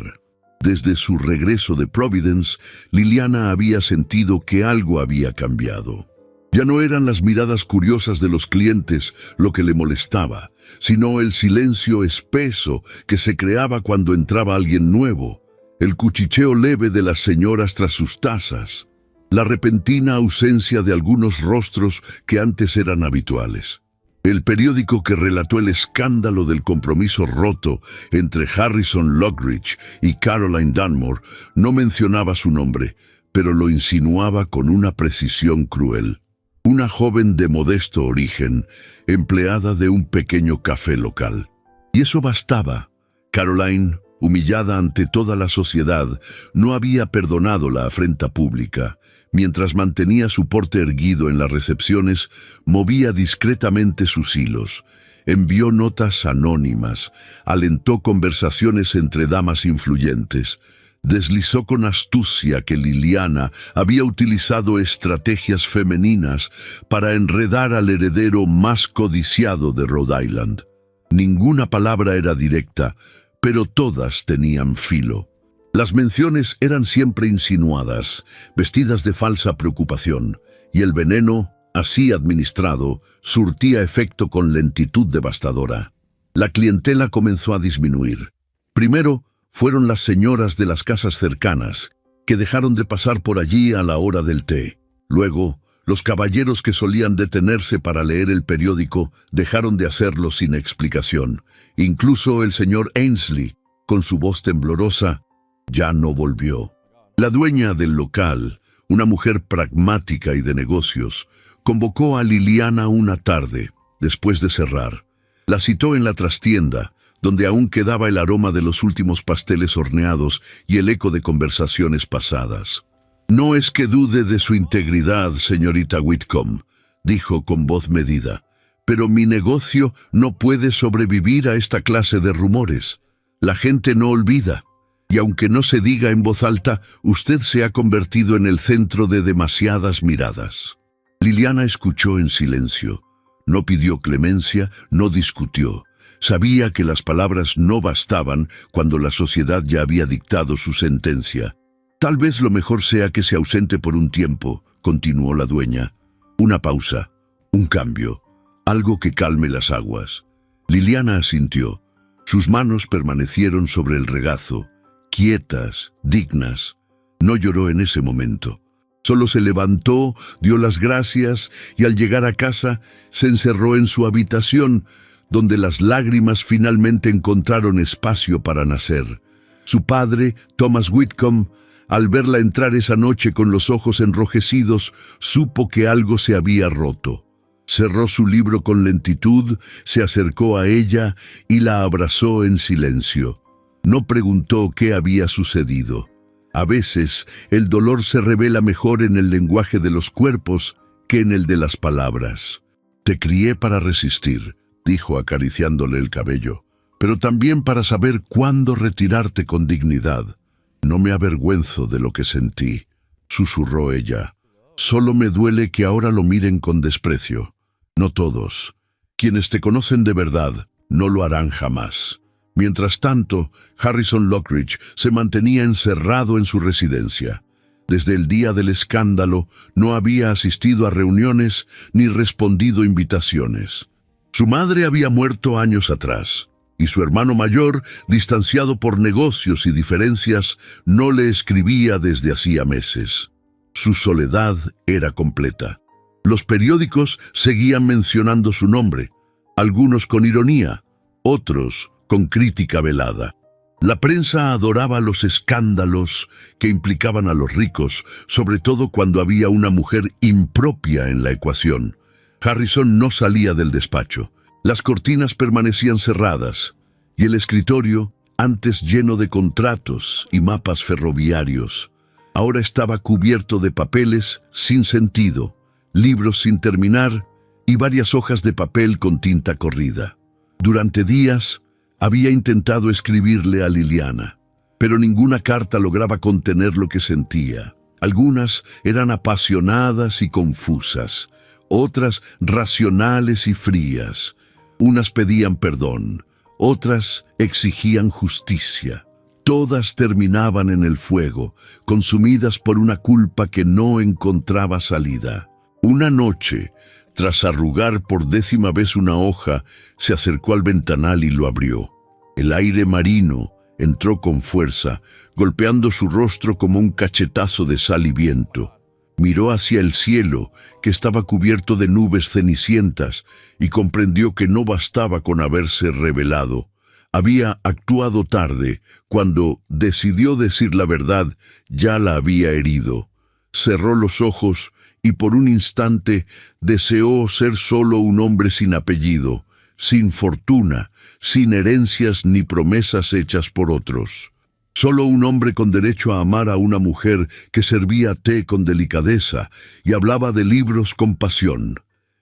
Speaker 1: Desde su regreso de Providence, Liliana había sentido que algo había cambiado. Ya no eran las miradas curiosas de los clientes lo que le molestaba, sino el silencio espeso que se creaba cuando entraba alguien nuevo, el cuchicheo leve de las señoras tras sus tazas, la repentina ausencia de algunos rostros que antes eran habituales. El periódico que relató el escándalo del compromiso roto entre Harrison Lockridge y Caroline Dunmore no mencionaba su nombre, pero lo insinuaba con una precisión cruel. Una joven de modesto origen, empleada de un pequeño café local. Y eso bastaba. Caroline, humillada ante toda la sociedad, no había perdonado la afrenta pública. Mientras mantenía su porte erguido en las recepciones, movía discretamente sus hilos, envió notas anónimas, alentó conversaciones entre damas influyentes, deslizó con astucia que Liliana había utilizado estrategias femeninas para enredar al heredero más codiciado de Rhode Island. Ninguna palabra era directa, pero todas tenían filo. Las menciones eran siempre insinuadas, vestidas de falsa preocupación, y el veneno, así administrado, surtía efecto con lentitud devastadora. La clientela comenzó a disminuir. Primero fueron las señoras de las casas cercanas, que dejaron de pasar por allí a la hora del té. Luego, los caballeros que solían detenerse para leer el periódico dejaron de hacerlo sin explicación. Incluso el señor Ainsley, con su voz temblorosa, ya no volvió. La dueña del local, una mujer pragmática y de negocios, convocó a Liliana una tarde, después de cerrar. La citó en la trastienda, donde aún quedaba el aroma de los últimos pasteles horneados y el eco de conversaciones pasadas. «No es que dude de su integridad, señorita Whitcomb», dijo con voz medida, «pero mi negocio no puede sobrevivir a esta clase de rumores. La gente no olvida. Y aunque no se diga en voz alta, usted se ha convertido en el centro de demasiadas miradas». Liliana escuchó en silencio. No pidió clemencia, no discutió. Sabía que las palabras no bastaban cuando la sociedad ya había dictado su sentencia. Tal vez lo mejor sea que se ausente por un tiempo, continuó la dueña. Una pausa, un cambio, algo que calme las aguas. Liliana asintió. Sus manos permanecieron sobre el regazo, quietas, dignas. No lloró en ese momento. Solo se levantó, dio las gracias y al llegar a casa se encerró en su habitación, donde las lágrimas finalmente encontraron espacio para nacer. Su padre, Thomas Whitcomb, al verla entrar esa noche con los ojos enrojecidos, supo que algo se había roto. Cerró su libro con lentitud, se acercó a ella y la abrazó en silencio. No preguntó qué había sucedido. A veces, el dolor se revela mejor en el lenguaje de los cuerpos que en el de las palabras. Te crié para resistir, dijo acariciándole el cabello, pero también para saber cuándo retirarte con dignidad. No me avergüenzo de lo que sentí, susurró ella. Solo me duele que ahora lo miren con desprecio. No todos. Quienes te conocen de verdad no lo harán jamás. Mientras tanto, Harrison Lockridge se mantenía encerrado en su residencia. Desde el día del escándalo no había asistido a reuniones ni respondido invitaciones. Su madre había muerto años atrás, y su hermano mayor, distanciado por negocios y diferencias, no le escribía desde hacía meses. Su soledad era completa. Los periódicos seguían mencionando su nombre, algunos con ironía, otros con crítica velada. La prensa adoraba los escándalos que implicaban a los ricos, sobre todo cuando había una mujer impropia en la ecuación. Harrison no salía del despacho. Las cortinas permanecían cerradas, y el escritorio, antes lleno de contratos y mapas ferroviarios, ahora estaba cubierto de papeles sin sentido, libros sin terminar y varias hojas de papel con tinta corrida. Durante días había intentado escribirle a Liliana, pero ninguna carta lograba contener lo que sentía. Algunas eran apasionadas y confusas, otras racionales y frías. Unas pedían perdón, otras exigían justicia. Todas terminaban en el fuego, consumidas por una culpa que no encontraba salida. Una noche, tras arrugar por 10ª vez una hoja, se acercó al ventanal y lo abrió. El aire marino entró con fuerza, golpeando su rostro como un cachetazo de sal y viento. Miró hacia el cielo, que estaba cubierto de nubes cenicientas, y comprendió que no bastaba con haberse rebelado. Había actuado tarde. Cuando decidió decir la verdad, ya la había herido. Cerró los ojos y por un instante deseó ser solo un hombre sin apellido, sin fortuna, sin herencias ni promesas hechas por otros. Solo un hombre con derecho a amar a una mujer que servía té con delicadeza y hablaba de libros con pasión.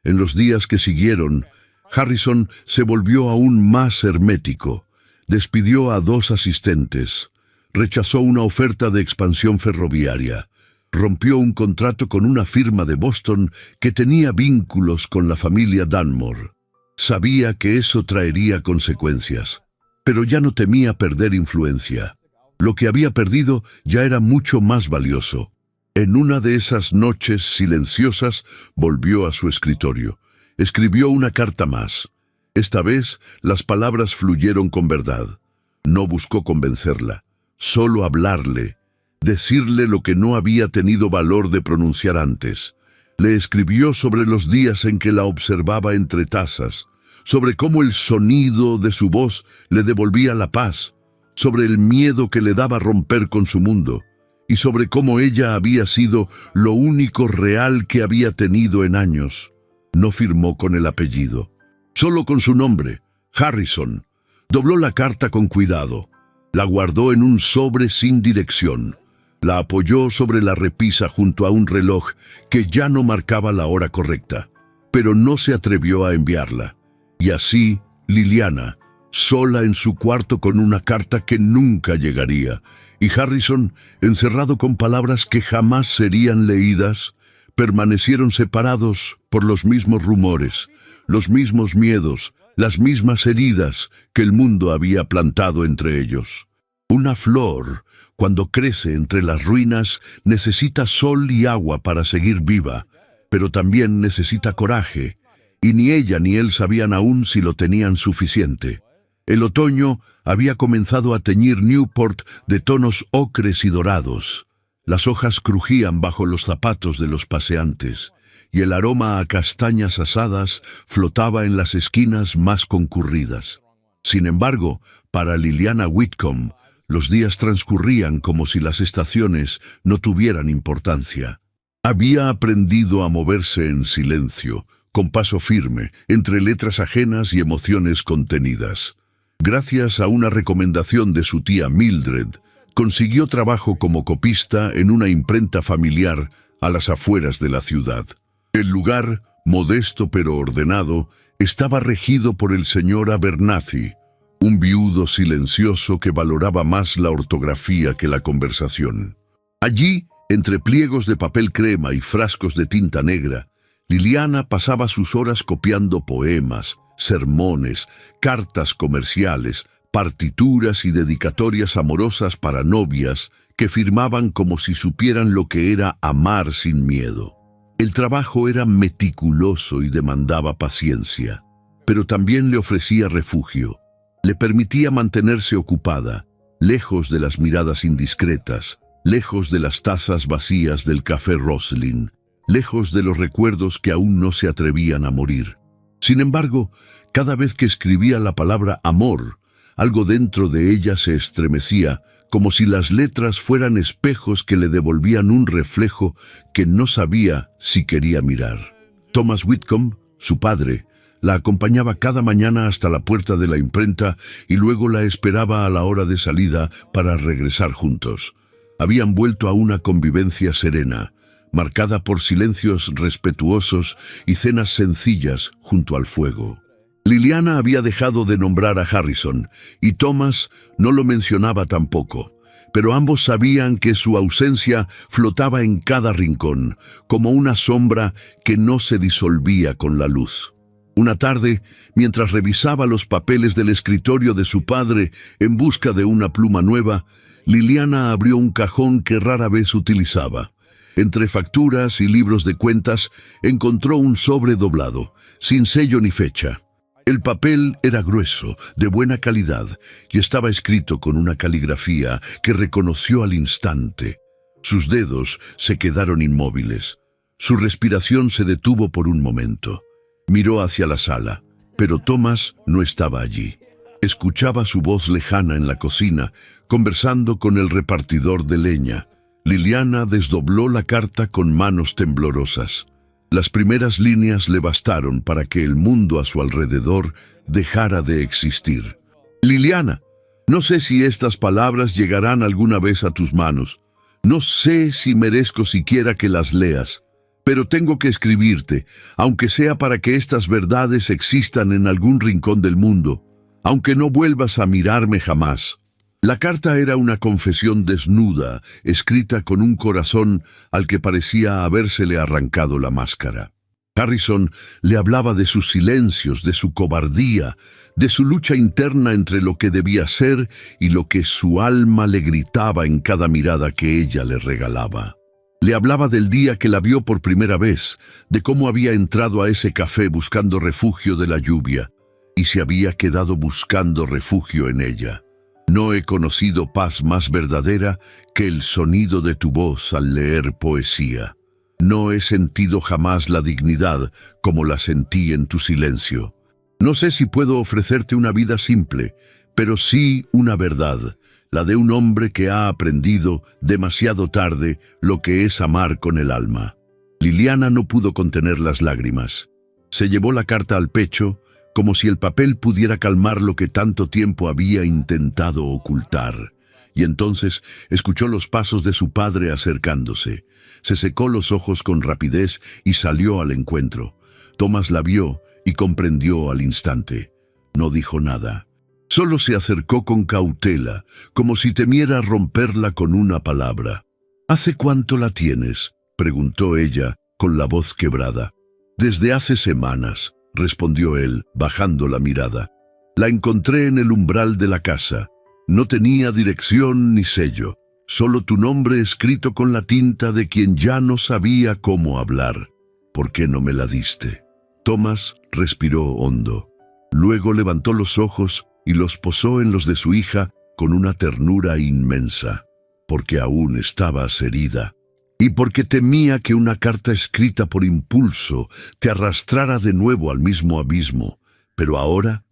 Speaker 1: En los días que siguieron, Harrison se volvió aún más hermético. Despidió a 2 asistentes. Rechazó una oferta de expansión ferroviaria. Rompió un contrato con una firma de Boston que tenía vínculos con la familia Dunmore. Sabía que eso traería consecuencias, pero ya no temía perder influencia. Lo que había perdido ya era mucho más valioso. En una de esas noches silenciosas volvió a su escritorio. Escribió una carta más. Esta vez las palabras fluyeron con verdad. No buscó convencerla, solo hablarle, decirle lo que no había tenido valor de pronunciar antes. Le escribió sobre los días en que la observaba entre tazas, sobre cómo el sonido de su voz le devolvía la paz, sobre el miedo que le daba romper con su mundo, y sobre cómo ella había sido lo único real que había tenido en años. No firmó con el apellido, solo con su nombre, Harrison. Dobló la carta con cuidado, la guardó en un sobre sin dirección, la apoyó sobre la repisa junto a un reloj que ya no marcaba la hora correcta, pero no se atrevió a enviarla. Y así, Liliana, sola en su cuarto con una carta que nunca llegaría, y Harrison, encerrado con palabras que jamás serían leídas, permanecieron separados por los mismos rumores, los mismos miedos, las mismas heridas que el mundo había plantado entre ellos. Una flor, cuando crece entre las ruinas, necesita sol y agua para seguir viva, pero también necesita coraje, y ni ella ni él sabían aún si lo tenían suficiente. El otoño había comenzado a teñir Newport de tonos ocres y dorados. Las hojas crujían bajo los zapatos de los paseantes, y el aroma a castañas asadas flotaba en las esquinas más concurridas. Sin embargo, para Liliana Whitcomb, los días transcurrían como si las estaciones no tuvieran importancia. Había aprendido a moverse en silencio, con paso firme, entre letras ajenas y emociones contenidas. Gracias a una recomendación de su tía Mildred, consiguió trabajo como copista en una imprenta familiar a las afueras de la ciudad. El lugar, modesto pero ordenado, estaba regido por el señor Abernathy, un viudo silencioso que valoraba más la ortografía que la conversación. Allí, entre pliegos de papel crema y frascos de tinta negra, Liliana pasaba sus horas copiando poemas, sermones, cartas comerciales, partituras y dedicatorias amorosas para novias que firmaban como si supieran lo que era amar sin miedo. El trabajo era meticuloso y demandaba paciencia, pero también le ofrecía refugio. Le permitía mantenerse ocupada, lejos de las miradas indiscretas, lejos de las tazas vacías del café Roslin, lejos de los recuerdos que aún no se atrevían a morir. Sin embargo, cada vez que escribía la palabra amor, algo dentro de ella se estremecía, como si las letras fueran espejos que le devolvían un reflejo que no sabía si quería mirar. Thomas Whitcomb, su padre, la acompañaba cada mañana hasta la puerta de la imprenta y luego la esperaba a la hora de salida para regresar juntos. Habían vuelto a una convivencia serena, marcada por silencios respetuosos y cenas sencillas junto al fuego. Liliana había dejado de nombrar a Harrison, y Thomas no lo mencionaba tampoco, pero ambos sabían que su ausencia flotaba en cada rincón, como una sombra que no se disolvía con la luz. Una tarde, mientras revisaba los papeles del escritorio de su padre en busca de una pluma nueva, Liliana abrió un cajón que rara vez utilizaba. Entre facturas y libros de cuentas, encontró un sobre doblado, sin sello ni fecha. El papel era grueso, de buena calidad, y estaba escrito con una caligrafía que reconoció al instante. Sus dedos se quedaron inmóviles. Su respiración se detuvo por un momento. Miró hacia la sala, pero Thomas no estaba allí. Escuchaba su voz lejana en la cocina, conversando con el repartidor de leña. Liliana desdobló la carta con manos temblorosas. Las primeras líneas le bastaron para que el mundo a su alrededor dejara de existir. Liliana, no sé si estas palabras llegarán alguna vez a tus manos. No sé si merezco siquiera que las leas. Pero tengo que escribirte, aunque sea para que estas verdades existan en algún rincón del mundo, aunque no vuelvas a mirarme jamás. La carta era una confesión desnuda, escrita con un corazón al que parecía habérsele arrancado la máscara. Harrison le hablaba de sus silencios, de su cobardía, de su lucha interna entre lo que debía ser y lo que su alma le gritaba en cada mirada que ella le regalaba. Le hablaba del día que la vio por primera vez, de cómo había entrado a ese café buscando refugio de la lluvia, y se había quedado buscando refugio en ella. No he conocido paz más verdadera que el sonido de tu voz al leer poesía. No he sentido jamás la dignidad como la sentí en tu silencio. No sé si puedo ofrecerte una vida simple, pero sí una verdad, la de un hombre que ha aprendido demasiado tarde lo que es amar con el alma. Liliana no pudo contener las lágrimas. Se llevó la carta al pecho, como si el papel pudiera calmar lo que tanto tiempo había intentado ocultar. Y entonces escuchó los pasos de su padre acercándose. Se secó los ojos con rapidez y salió al encuentro. Thomas la vio y comprendió al instante. No dijo nada. Solo se acercó con cautela, como si temiera romperla con una palabra. ¿Hace cuánto la tienes?, preguntó ella, con la voz quebrada. Desde hace semanas. respondió él, bajando la mirada. La encontré en el umbral de la casa. No tenía dirección ni sello, solo tu nombre escrito con la tinta de quien ya no sabía cómo hablar. ¿Por qué no me la diste? Thomas respiró hondo. Luego levantó los ojos y los posó en los de su hija con una ternura inmensa, porque aún estabas herida, y porque temía que una carta escrita por impulso te arrastrara de nuevo al mismo abismo. Pero ahora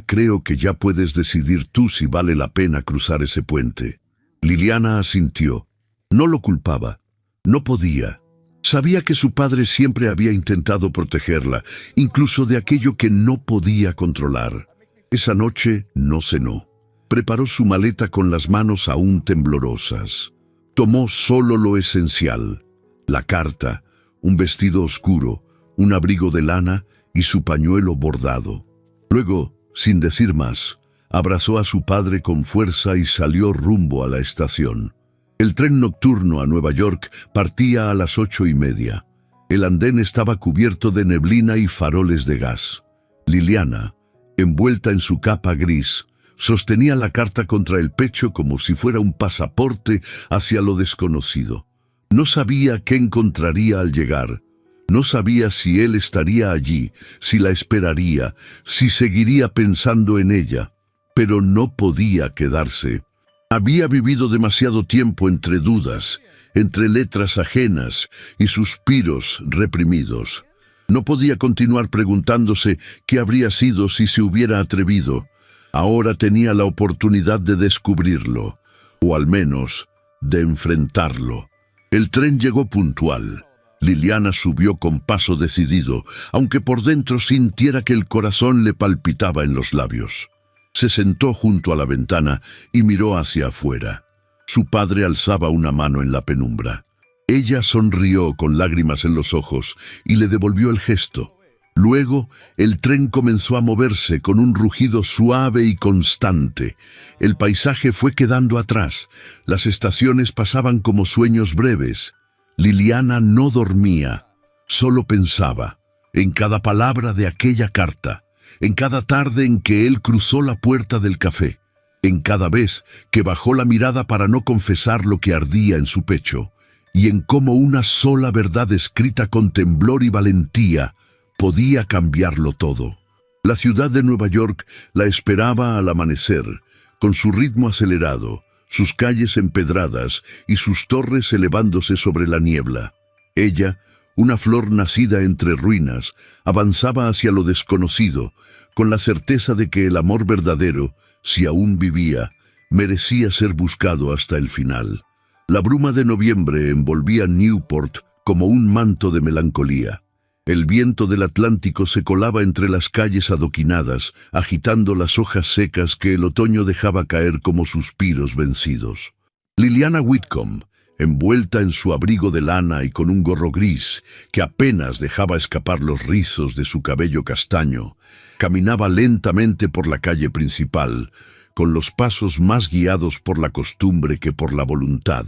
Speaker 1: creo que ya puedes decidir tú si vale la pena cruzar ese puente. Liliana asintió. No lo culpaba. No podía. Sabía que su padre siempre había intentado protegerla, incluso de aquello que no podía controlar. Esa noche no cenó. Preparó su maleta con las manos aún temblorosas. Tomó solo lo esencial: la carta, un vestido oscuro, un abrigo de lana y su pañuelo bordado. Luego, sin decir más, abrazó a su padre con fuerza y salió rumbo a la estación. El tren nocturno a Nueva York partía a las 8:30. El andén estaba cubierto de neblina y faroles de gas. Liliana, envuelta en su capa gris, sostenía la carta contra el pecho como si fuera un pasaporte hacia lo desconocido. No sabía qué encontraría al llegar. No sabía si él estaría allí, si la esperaría, si seguiría pensando en ella. Pero no podía quedarse. Había vivido demasiado tiempo entre dudas, entre letras ajenas y suspiros reprimidos. No podía continuar preguntándose qué habría sido si se hubiera atrevido. Ahora tenía la oportunidad de descubrirlo, o al menos de enfrentarlo. El tren llegó puntual. Liliana subió con paso decidido, aunque por dentro sintiera que el corazón le palpitaba en los labios. Se sentó junto a la ventana y miró hacia afuera. Su padre alzaba una mano en la penumbra. Ella sonrió con lágrimas en los ojos y le devolvió el gesto. Luego, el tren comenzó a moverse con un rugido suave y constante. El paisaje fue quedando atrás. Las estaciones pasaban como sueños breves. Liliana no dormía, solo pensaba en cada palabra de aquella carta, en cada tarde en que él cruzó la puerta del café, en cada vez que bajó la mirada para no confesar lo que ardía en su pecho, y en cómo una sola verdad escrita con temblor y valentía podía cambiarlo todo. La ciudad de Nueva York la esperaba al amanecer, con su ritmo acelerado, sus calles empedradas y sus torres elevándose sobre la niebla. Ella, una flor nacida entre ruinas, avanzaba hacia lo desconocido, con la certeza de que el amor verdadero, si aún vivía, merecía ser buscado hasta el final. La bruma de noviembre envolvía Newport como un manto de melancolía. El viento del Atlántico se colaba entre las calles adoquinadas, agitando las hojas secas que el otoño dejaba caer como suspiros vencidos. Liliana Whitcomb, envuelta en su abrigo de lana y con un gorro gris que apenas dejaba escapar los rizos de su cabello castaño, caminaba lentamente por la calle principal, con los pasos más guiados por la costumbre que por la voluntad.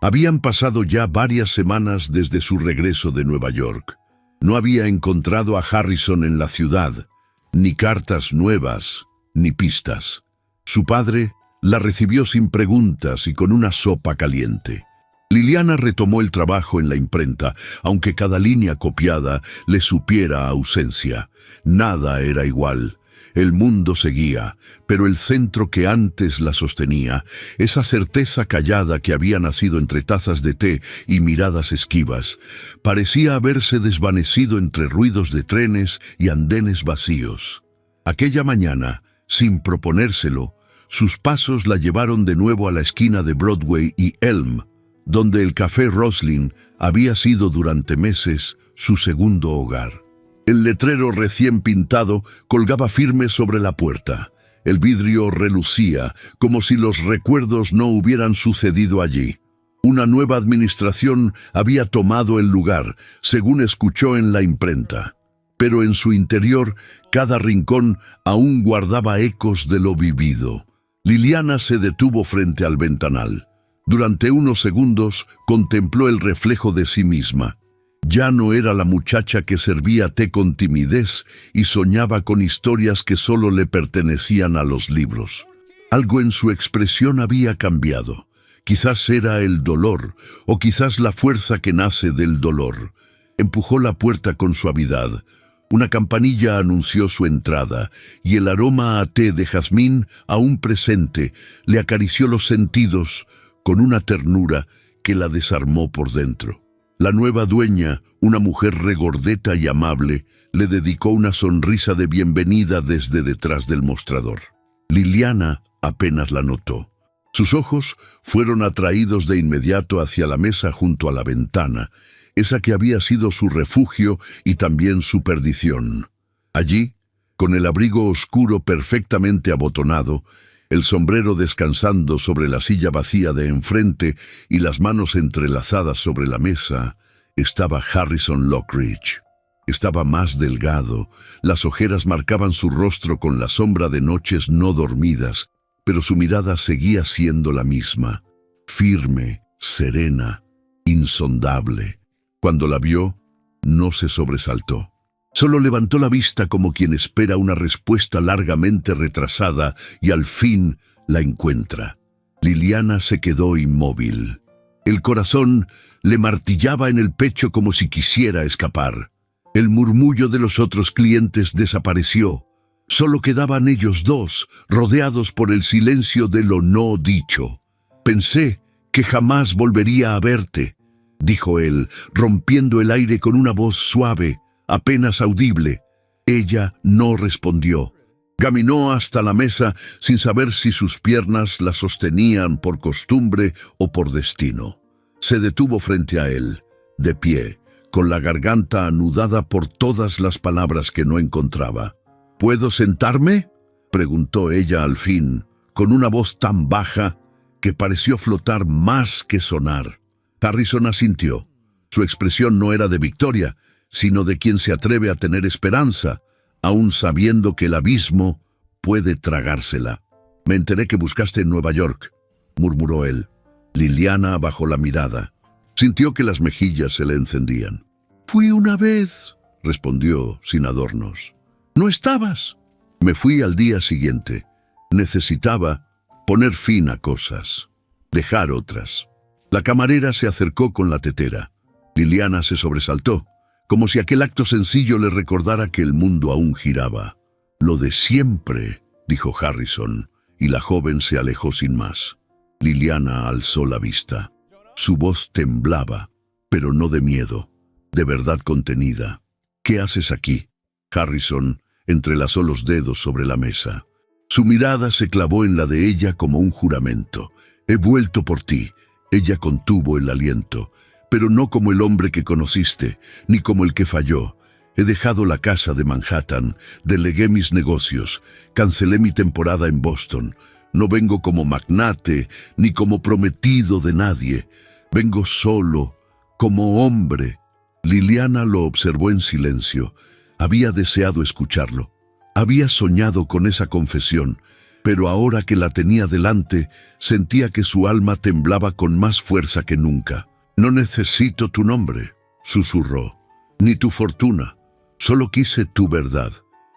Speaker 1: Habían pasado ya varias semanas desde su regreso de Nueva York. No había encontrado a Harrison en la ciudad, ni cartas nuevas, ni pistas. Su padre la recibió sin preguntas y con una sopa caliente. Liliana retomó el trabajo en la imprenta, aunque cada línea copiada le supiera a ausencia. Nada era igual. El mundo seguía, pero el centro que antes la sostenía, esa certeza callada que había nacido entre tazas de té y miradas esquivas, parecía haberse desvanecido entre ruidos de trenes y andenes vacíos. Aquella mañana, sin proponérselo, sus pasos la llevaron de nuevo a la esquina de Broadway y Elm, donde el Café Roslin había sido durante meses su segundo hogar. El letrero recién pintado colgaba firme sobre la puerta. El vidrio relucía, como si los recuerdos no hubieran sucedido allí. Una nueva administración había tomado el lugar, según escuchó en la imprenta. Pero en su interior, cada rincón aún guardaba ecos de lo vivido. Liliana se detuvo frente al ventanal. Durante unos segundos contempló el reflejo de sí misma. Ya no era la muchacha que servía té con timidez y soñaba con historias que solo le pertenecían a los libros. Algo en su expresión había cambiado. Quizás era el dolor, o quizás la fuerza que nace del dolor. Empujó la puerta con suavidad. Una campanilla anunció su entrada, y el aroma a té de jazmín, aún presente, le acarició los sentidos con una ternura que la desarmó por dentro. La nueva dueña, una mujer regordeta y amable, le dedicó una sonrisa de bienvenida desde detrás del mostrador. Liliana apenas la notó. Sus ojos fueron atraídos de inmediato hacia la mesa junto a la ventana, esa que había sido su refugio y también su perdición. Allí, con el abrigo oscuro perfectamente abotonado, el sombrero descansando sobre la silla vacía de enfrente y las manos entrelazadas sobre la mesa, estaba Harrison Lockridge. Estaba más delgado, las ojeras marcaban su rostro con la sombra de noches no dormidas, pero su mirada seguía siendo la misma, firme, serena, insondable. Cuando la vio, no se sobresaltó. Solo levantó la vista como quien espera una respuesta largamente retrasada y al fin la encuentra. Liliana se quedó inmóvil. El corazón le martillaba en el pecho como si quisiera escapar. El murmullo de los otros clientes desapareció. Solo quedaban ellos dos, rodeados por el silencio de lo no dicho. «Pensé que jamás volvería a verte», dijo él, rompiendo el aire con una voz suave, apenas audible. Ella no respondió. Caminó hasta la mesa sin saber si sus piernas la sostenían por costumbre o por destino. Se detuvo frente a él, de pie, con la garganta anudada por todas las palabras que no encontraba. «¿Puedo sentarme?», preguntó ella al fin, con una voz tan baja que pareció flotar más que sonar. Harrison asintió. Su expresión no era de victoria, sino de quien se atreve a tener esperanza, aun sabiendo que el abismo puede tragársela. «Me enteré que buscaste en Nueva York», murmuró él. Liliana bajó la mirada. Sintió que las mejillas se le encendían. «Fui una vez», respondió sin adornos. «¿No estabas?» «Me fui al día siguiente. Necesitaba poner fin a cosas, dejar otras». La camarera se acercó con la tetera. Liliana se sobresaltó, como si aquel acto sencillo le recordara que el mundo aún giraba. «Lo de siempre», dijo Harrison, y la joven se alejó sin más. Liliana alzó la vista. Su voz temblaba, pero no de miedo, de verdad contenida. «¿Qué haces aquí?» Harrison entrelazó los dedos sobre la mesa. Su mirada se clavó en la de ella como un juramento. «He vuelto por ti». Ella contuvo el aliento, pero no como el hombre que conociste, ni como el que falló. He dejado la casa de Manhattan, delegué mis negocios, cancelé mi temporada en Boston. No vengo como magnate, ni como prometido de nadie. Vengo solo, como hombre». Liliana lo observó en silencio. Había deseado escucharlo. Había soñado con esa confesión, pero ahora que la tenía delante, sentía que su alma temblaba con más fuerza que nunca. «No necesito tu nombre», susurró, «ni tu fortuna. Solo quise tu verdad,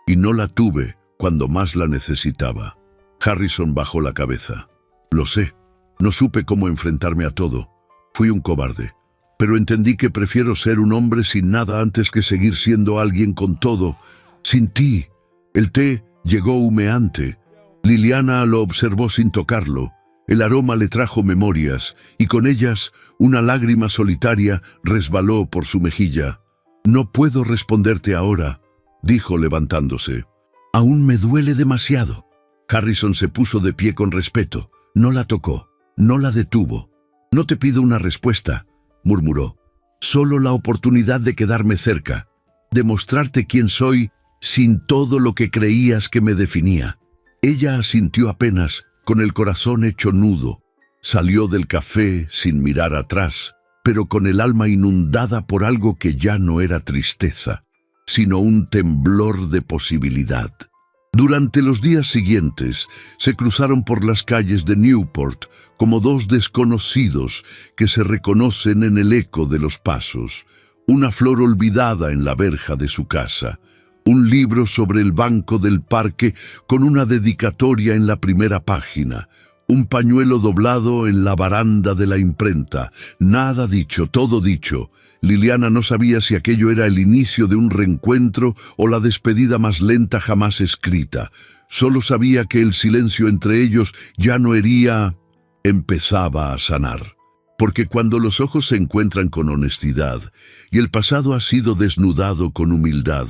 Speaker 1: y no la tuve cuando más la necesitaba». Harrison bajó la cabeza. «Lo sé. No supe cómo enfrentarme a todo. Fui un cobarde. Pero entendí que prefiero ser un hombre sin nada antes que seguir siendo alguien con todo. Sin ti». El té llegó humeante. Liliana lo observó sin tocarlo. El aroma le trajo memorias, y con ellas una lágrima solitaria resbaló por su mejilla. «No puedo responderte ahora», dijo levantándose. «Aún me duele demasiado». Harrison se puso de pie con respeto. No la tocó, no la detuvo. «No te pido una respuesta», murmuró. «Solo la oportunidad de quedarme cerca, de mostrarte quién soy sin todo lo que creías que me definía». Ella asintió apenas, con el corazón hecho nudo. Salió del café sin mirar atrás, pero con el alma inundada por algo que ya no era tristeza, sino un temblor de posibilidad. Durante los días siguientes, se cruzaron por las calles de Newport como dos desconocidos que se reconocen en el eco de los pasos. una flor olvidada en la verja de su casa, un libro sobre el banco del parque con una dedicatoria en la primera página, un pañuelo doblado en la baranda de la imprenta. Nada dicho, todo dicho. Liliana no sabía si aquello era el inicio de un reencuentro o la despedida más lenta jamás escrita. Solo sabía que el silencio entre ellos ya no hería, empezaba a sanar. Porque cuando los ojos se encuentran con honestidad y el pasado ha sido desnudado con humildad,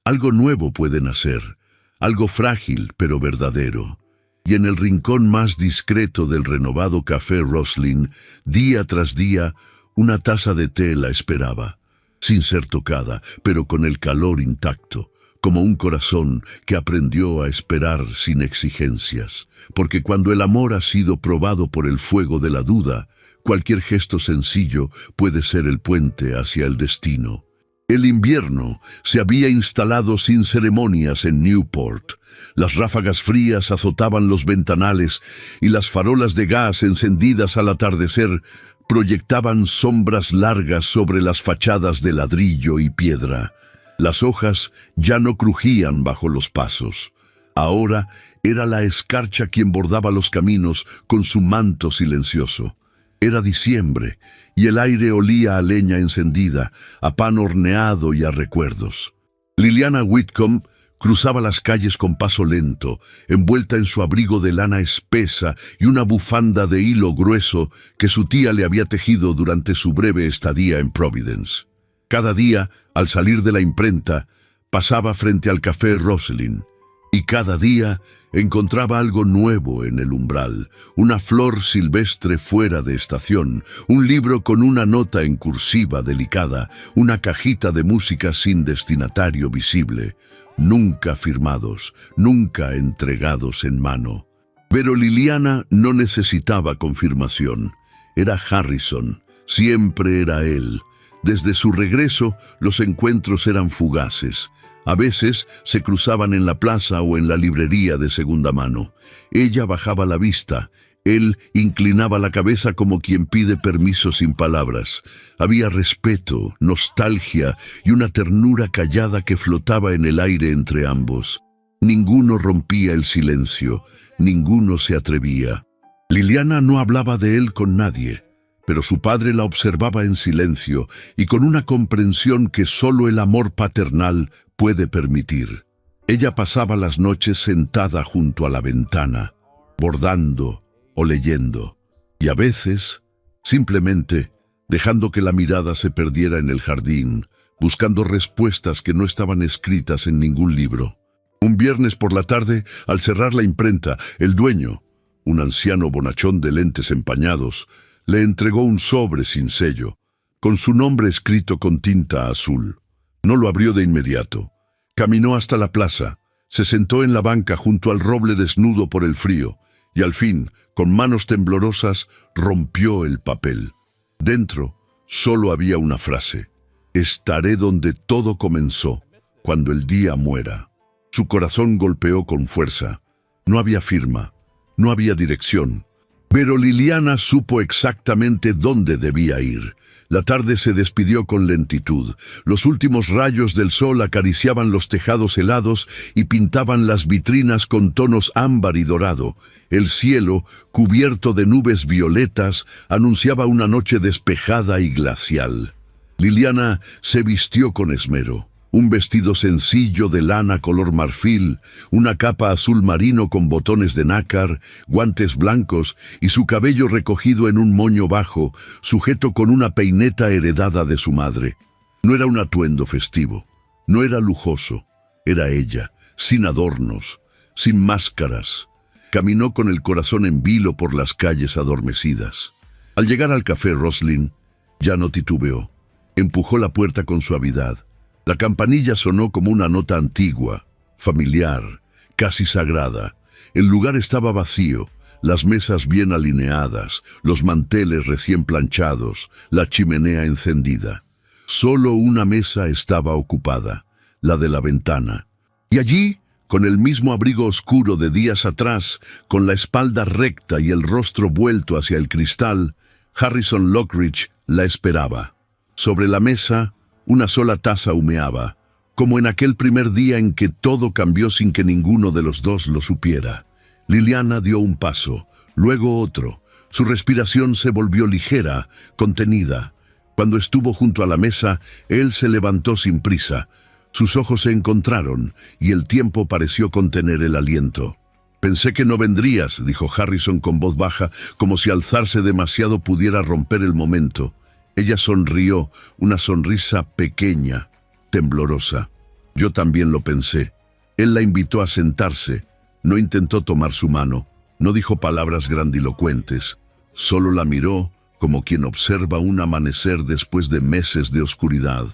Speaker 1: algo nuevo puede nacer, algo frágil pero verdadero. Y en el rincón más discreto del renovado café Roslin, día tras día, una taza de té la esperaba, sin ser tocada, pero con el calor intacto, como un corazón que aprendió a esperar sin exigencias. Porque cuando el amor ha sido probado por el fuego de la duda, cualquier gesto sencillo puede ser el puente hacia el destino. El invierno se había instalado sin ceremonias en Newport. Las ráfagas frías azotaban los ventanales y las farolas de gas encendidas al atardecer proyectaban sombras largas sobre las fachadas de ladrillo y piedra. Las hojas ya no crujían bajo los pasos. Ahora era la escarcha quien bordaba los caminos con su manto silencioso. Era diciembre y el aire olía a leña encendida, a pan horneado y a recuerdos. Liliana Whitcomb cruzaba las calles con paso lento, envuelta en su abrigo de lana espesa y una bufanda de hilo grueso que su tía le había tejido durante su breve estadía en Providence. Cada día, al salir de la imprenta, pasaba frente al café Roslin, y cada día encontraba algo nuevo en el umbral, una flor silvestre fuera de estación, un libro con una nota en cursiva delicada, una cajita de música sin destinatario visible, nunca firmados, nunca entregados en mano. Pero Liliana no necesitaba confirmación. Era Harrison, siempre era él. Desde su regreso, los encuentros eran fugaces. A veces se cruzaban en la plaza o en la librería de segunda mano. Ella bajaba la vista, él inclinaba la cabeza como quien pide permiso sin palabras. Había respeto, nostalgia y una ternura callada que flotaba en el aire entre ambos. Ninguno rompía el silencio, ninguno se atrevía. Liliana no hablaba de él con nadie, pero su padre la observaba en silencio y con una comprensión que solo el amor paternal puede permitir. Ella pasaba las noches sentada junto a la ventana, bordando o leyendo, y a veces, simplemente, dejando que la mirada se perdiera en el jardín, buscando respuestas que no estaban escritas en ningún libro. Un viernes por la tarde, al cerrar la imprenta, el dueño, un anciano bonachón de lentes empañados, le entregó un sobre sin sello, con su nombre escrito con tinta azul. No lo abrió de inmediato. Caminó hasta la plaza, se sentó en la banca junto al roble desnudo por el frío, y al fin, con manos temblorosas, rompió el papel. Dentro solo había una frase: estaré donde todo comenzó, cuando el día muera. Su corazón golpeó con fuerza. No había firma, no había dirección. Pero Liliana supo exactamente dónde debía ir. La tarde se despidió con lentitud. Los últimos rayos del sol acariciaban los tejados helados y pintaban las vitrinas con tonos ámbar y dorado. El cielo, cubierto de nubes violetas, anunciaba una noche despejada y glacial. Liliana se vistió con esmero. Un vestido sencillo de lana color marfil, una capa azul marino con botones de nácar, guantes blancos y su cabello recogido en un moño bajo, sujeto con una peineta heredada de su madre. No era un atuendo festivo, no era lujoso, era ella, sin adornos, sin máscaras. Caminó con el corazón en vilo por las calles adormecidas. Al llegar al café Roslin, ya no titubeó. Empujó la puerta con suavidad. La campanilla sonó como una nota antigua, familiar, casi sagrada. El lugar estaba vacío, las mesas bien alineadas, los manteles recién planchados, la chimenea encendida. Solo una mesa estaba ocupada, la de la ventana. Y allí, con el mismo abrigo oscuro de días atrás, con la espalda recta y el rostro vuelto hacia el cristal, Harrison Lockridge la esperaba. Sobre la mesa, Una sola taza humeaba, como en aquel primer día en que todo cambió sin que ninguno de los dos lo supiera. Liliana dio un paso, luego otro. Su respiración se volvió ligera, contenida. Cuando estuvo junto a la mesa, él se levantó sin prisa. Sus ojos se encontraron y el tiempo pareció contener el aliento. «Pensé que no vendrías», dijo Harrison con voz baja, como si alzarse demasiado pudiera romper el momento. Ella sonrió, una sonrisa pequeña, temblorosa. «Yo también lo pensé». Él la invitó a sentarse. No intentó tomar su mano. No dijo palabras grandilocuentes. Solo la miró como quien observa un amanecer después de meses de oscuridad.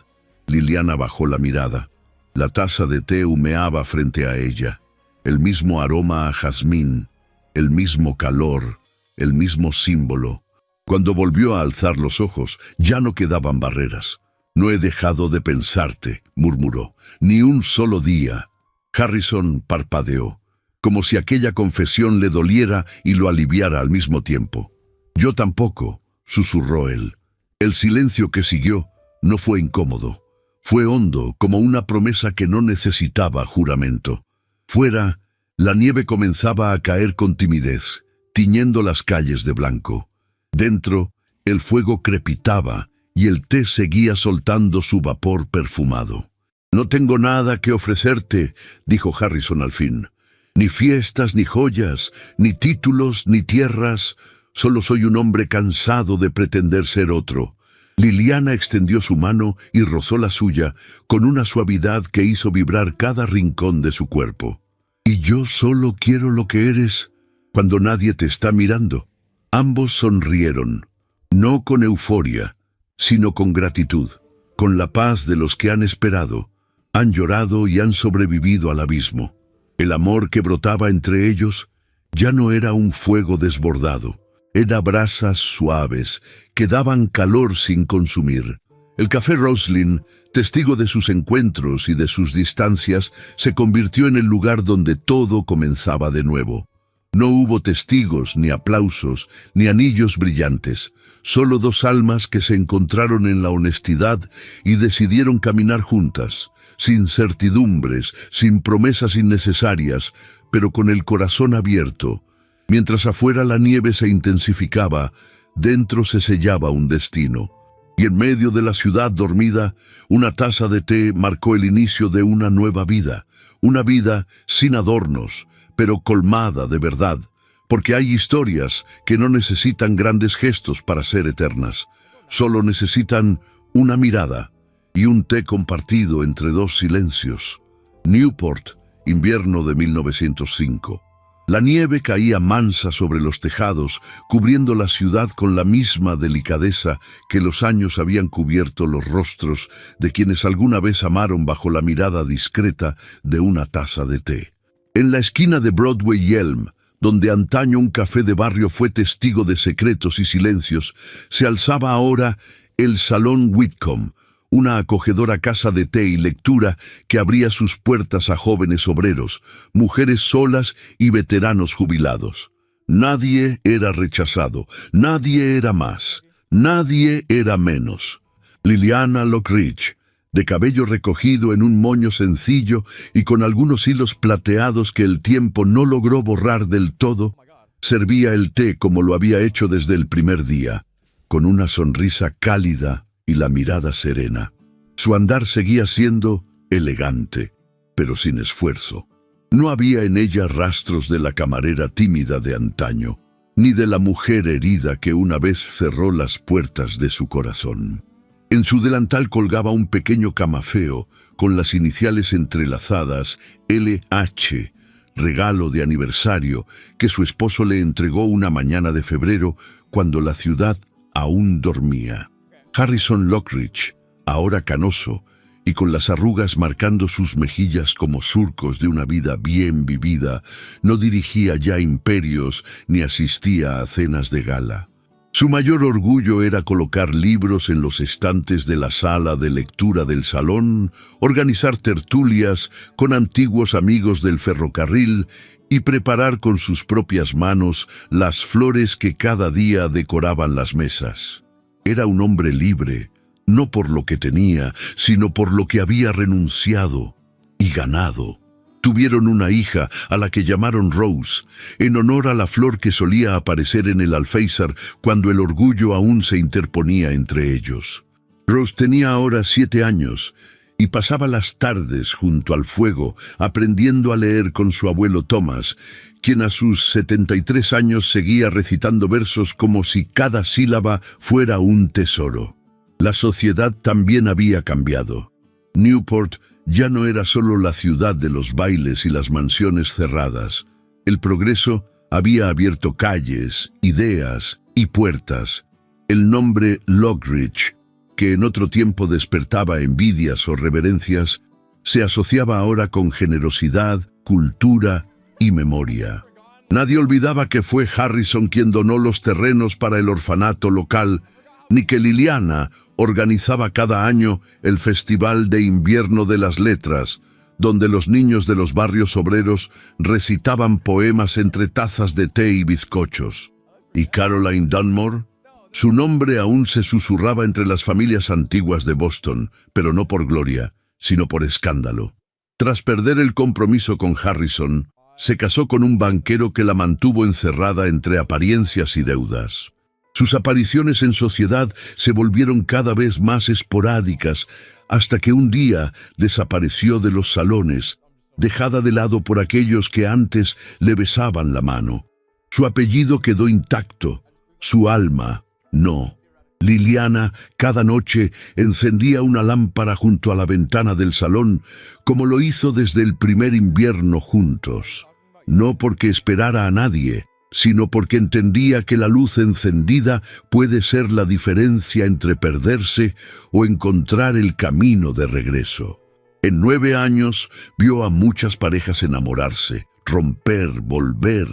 Speaker 1: Liliana bajó la mirada. La taza de té humeaba frente a ella. El mismo aroma a jazmín, el mismo calor, el mismo símbolo. Cuando volvió a alzar los ojos, ya no quedaban barreras. «No he dejado de pensarte», murmuró, «ni un solo día». Harrison parpadeó, como si aquella confesión le doliera y lo aliviara al mismo tiempo. «Yo tampoco», susurró él. El silencio que siguió no fue incómodo. Fue hondo, como una promesa que no necesitaba juramento. Fuera, la nieve comenzaba a caer con timidez, tiñendo las calles de blanco. Dentro, el fuego crepitaba y el té seguía soltando su vapor perfumado. «No tengo nada que ofrecerte», dijo Harrison al fin. «Ni fiestas, ni joyas, ni títulos, ni tierras. Solo soy un hombre cansado de pretender ser otro». Liliana extendió su mano y rozó la suya con una suavidad que hizo vibrar cada rincón de su cuerpo. «Y yo solo quiero lo que eres cuando nadie te está mirando». Ambos sonrieron, no con euforia, sino con gratitud, con la paz de los que han esperado, han llorado y han sobrevivido al abismo. El amor que brotaba entre ellos ya no era un fuego desbordado. Era brasas suaves que daban calor sin consumir. El café Roslin, testigo de sus encuentros y de sus distancias, se convirtió en el lugar donde todo comenzaba de nuevo. No hubo testigos, ni aplausos, ni anillos brillantes, solo dos almas que se encontraron en la honestidad y decidieron caminar juntas, sin certidumbres, sin promesas innecesarias, pero con el corazón abierto. Mientras afuera la nieve se intensificaba, dentro se sellaba un destino. Y en medio de la ciudad dormida, una taza de té marcó el inicio de una nueva vida. Una vida sin adornos, pero colmada de verdad. Porque hay historias que no necesitan grandes gestos para ser eternas. Solo necesitan una mirada y un té compartido entre dos silencios. Newport, invierno de 1905. La nieve caía mansa sobre los tejados, cubriendo la ciudad con la misma delicadeza que los años habían cubierto los rostros de quienes alguna vez amaron bajo la mirada discreta de una taza de té. En la esquina de Broadway y Elm, donde antaño un café de barrio fue testigo de secretos y silencios, se alzaba ahora el Salón Whitcomb, una acogedora casa de té y lectura que abría sus puertas a jóvenes obreros, mujeres solas y veteranos jubilados. Nadie era rechazado, nadie era más, nadie era menos. Liliana Lockridge, de cabello recogido en un moño sencillo y con algunos hilos plateados que el tiempo no logró borrar del todo, servía el té como lo había hecho desde el primer día, con una sonrisa cálida y la mirada serena. Su andar seguía siendo elegante, pero sin esfuerzo. No había en ella rastros de la camarera tímida de antaño, ni de la mujer herida que una vez cerró las puertas de su corazón. En su delantal colgaba un pequeño camafeo con las iniciales entrelazadas LH, regalo de aniversario que su esposo le entregó una mañana de febrero cuando la ciudad aún dormía. Harrison Lockridge, ahora canoso y con las arrugas marcando sus mejillas como surcos de una vida bien vivida, no dirigía ya imperios ni asistía a cenas de gala. Su mayor orgullo era colocar libros en los estantes de la sala de lectura del salón, organizar tertulias con antiguos amigos del ferrocarril y preparar con sus propias manos las flores que cada día decoraban las mesas. Era un hombre libre, no por lo que tenía, sino por lo que había renunciado y ganado. Tuvieron una hija a la que llamaron Rose, en honor a la flor que solía aparecer en el alféizar cuando el orgullo aún se interponía entre ellos. Rose tenía ahora 7 años y pasaba las tardes junto al fuego aprendiendo a leer con su abuelo Thomas, quien a sus 73 años seguía recitando versos como si cada sílaba fuera un tesoro. La sociedad también había cambiado. Newport ya no era solo la ciudad de los bailes y las mansiones cerradas. El progreso había abierto calles, ideas y puertas. El nombre Lockridge, que en otro tiempo despertaba envidias o reverencias, se asociaba ahora con generosidad, cultura y memoria. Nadie olvidaba que fue Harrison quien donó los terrenos para el orfanato local, ni que Liliana organizaba cada año el Festival de Invierno de las Letras, donde los niños de los barrios obreros recitaban poemas entre tazas de té y bizcochos. ¿Y Caroline Dunmore? Su nombre aún se susurraba entre las familias antiguas de Boston, pero no por gloria, sino por escándalo. Tras perder el compromiso con Harrison, se casó con un banquero que la mantuvo encerrada entre apariencias y deudas. Sus apariciones en sociedad se volvieron cada vez más esporádicas, hasta que un día desapareció de los salones, dejada de lado por aquellos que antes le besaban la mano. Su apellido quedó intacto, su alma no. Liliana cada noche encendía una lámpara junto a la ventana del salón, como lo hizo desde el primer invierno juntos. No porque esperara a nadie, sino porque entendía que la luz encendida puede ser la diferencia entre perderse o encontrar el camino de regreso. En 9 años vio a muchas parejas enamorarse, romper, volver.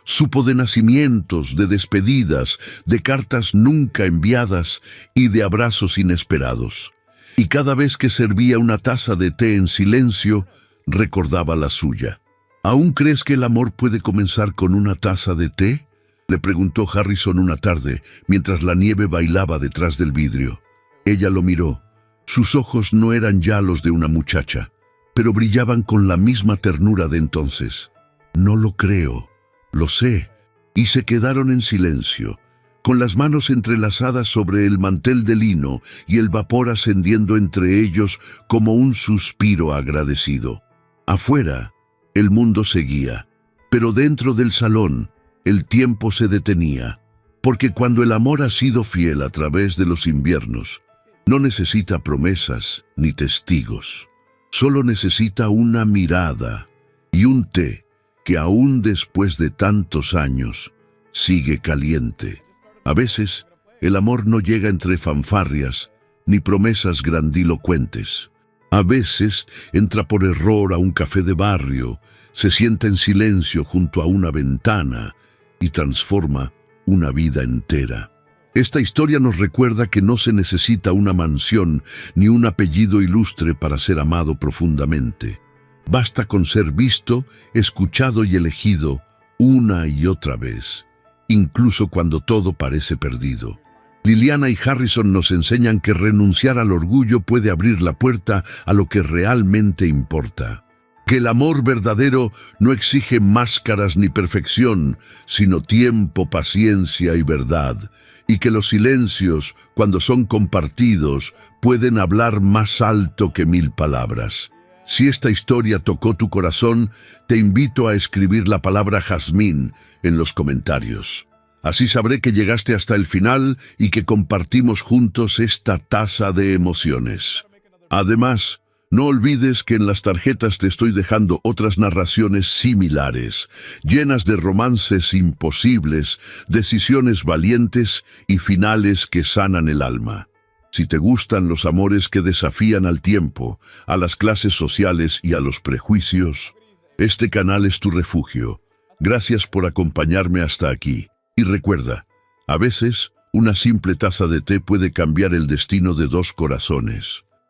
Speaker 1: Supo de nacimientos, de despedidas, de cartas nunca enviadas y de abrazos inesperados. Y cada vez que servía una taza de té en silencio, recordaba la suya. ¿Aún crees que el amor puede comenzar con una taza de té?, le preguntó Harrison una tarde, mientras la nieve bailaba detrás del vidrio. Ella lo miró. Sus ojos no eran ya los de una muchacha, pero brillaban con la misma ternura de entonces. No lo creo, lo sé. Y se quedaron en silencio, con las manos entrelazadas sobre el mantel de lino y el vapor ascendiendo entre ellos como un suspiro agradecido. Afuera, el mundo seguía, pero dentro del salón, el tiempo se detenía, porque cuando el amor ha sido fiel a través de los inviernos, no necesita promesas ni testigos. Solo necesita una mirada y un té que aún después de tantos años sigue caliente. A veces, el amor no llega entre fanfarrias ni promesas grandilocuentes. A veces entra por error a un café de barrio, se sienta en silencio junto a una ventana y transforma una vida entera. Esta historia nos recuerda que no se necesita una mansión ni un apellido ilustre para ser amado profundamente. Basta con ser visto, escuchado y elegido una y otra vez, incluso cuando todo parece perdido. Liliana y Harrison nos enseñan que renunciar al orgullo puede abrir la puerta a lo que realmente importa. Que el amor verdadero no exige máscaras ni perfección, sino tiempo, paciencia y verdad. Y que los silencios, cuando son compartidos, pueden hablar más alto que 1000 palabras. Si esta historia tocó tu corazón, te invito a escribir la palabra jazmín en los comentarios. Así sabré que llegaste hasta el final y que compartimos juntos esta taza de emociones. Además, no olvides que en las tarjetas te estoy dejando otras narraciones similares, llenas de romances imposibles, decisiones valientes y finales que sanan el alma. Si te gustan los amores que desafían al tiempo, a las clases sociales y a los prejuicios, este canal es tu refugio. Gracias por acompañarme hasta aquí. Y recuerda, a veces una simple taza de té puede cambiar el destino de 2 corazones.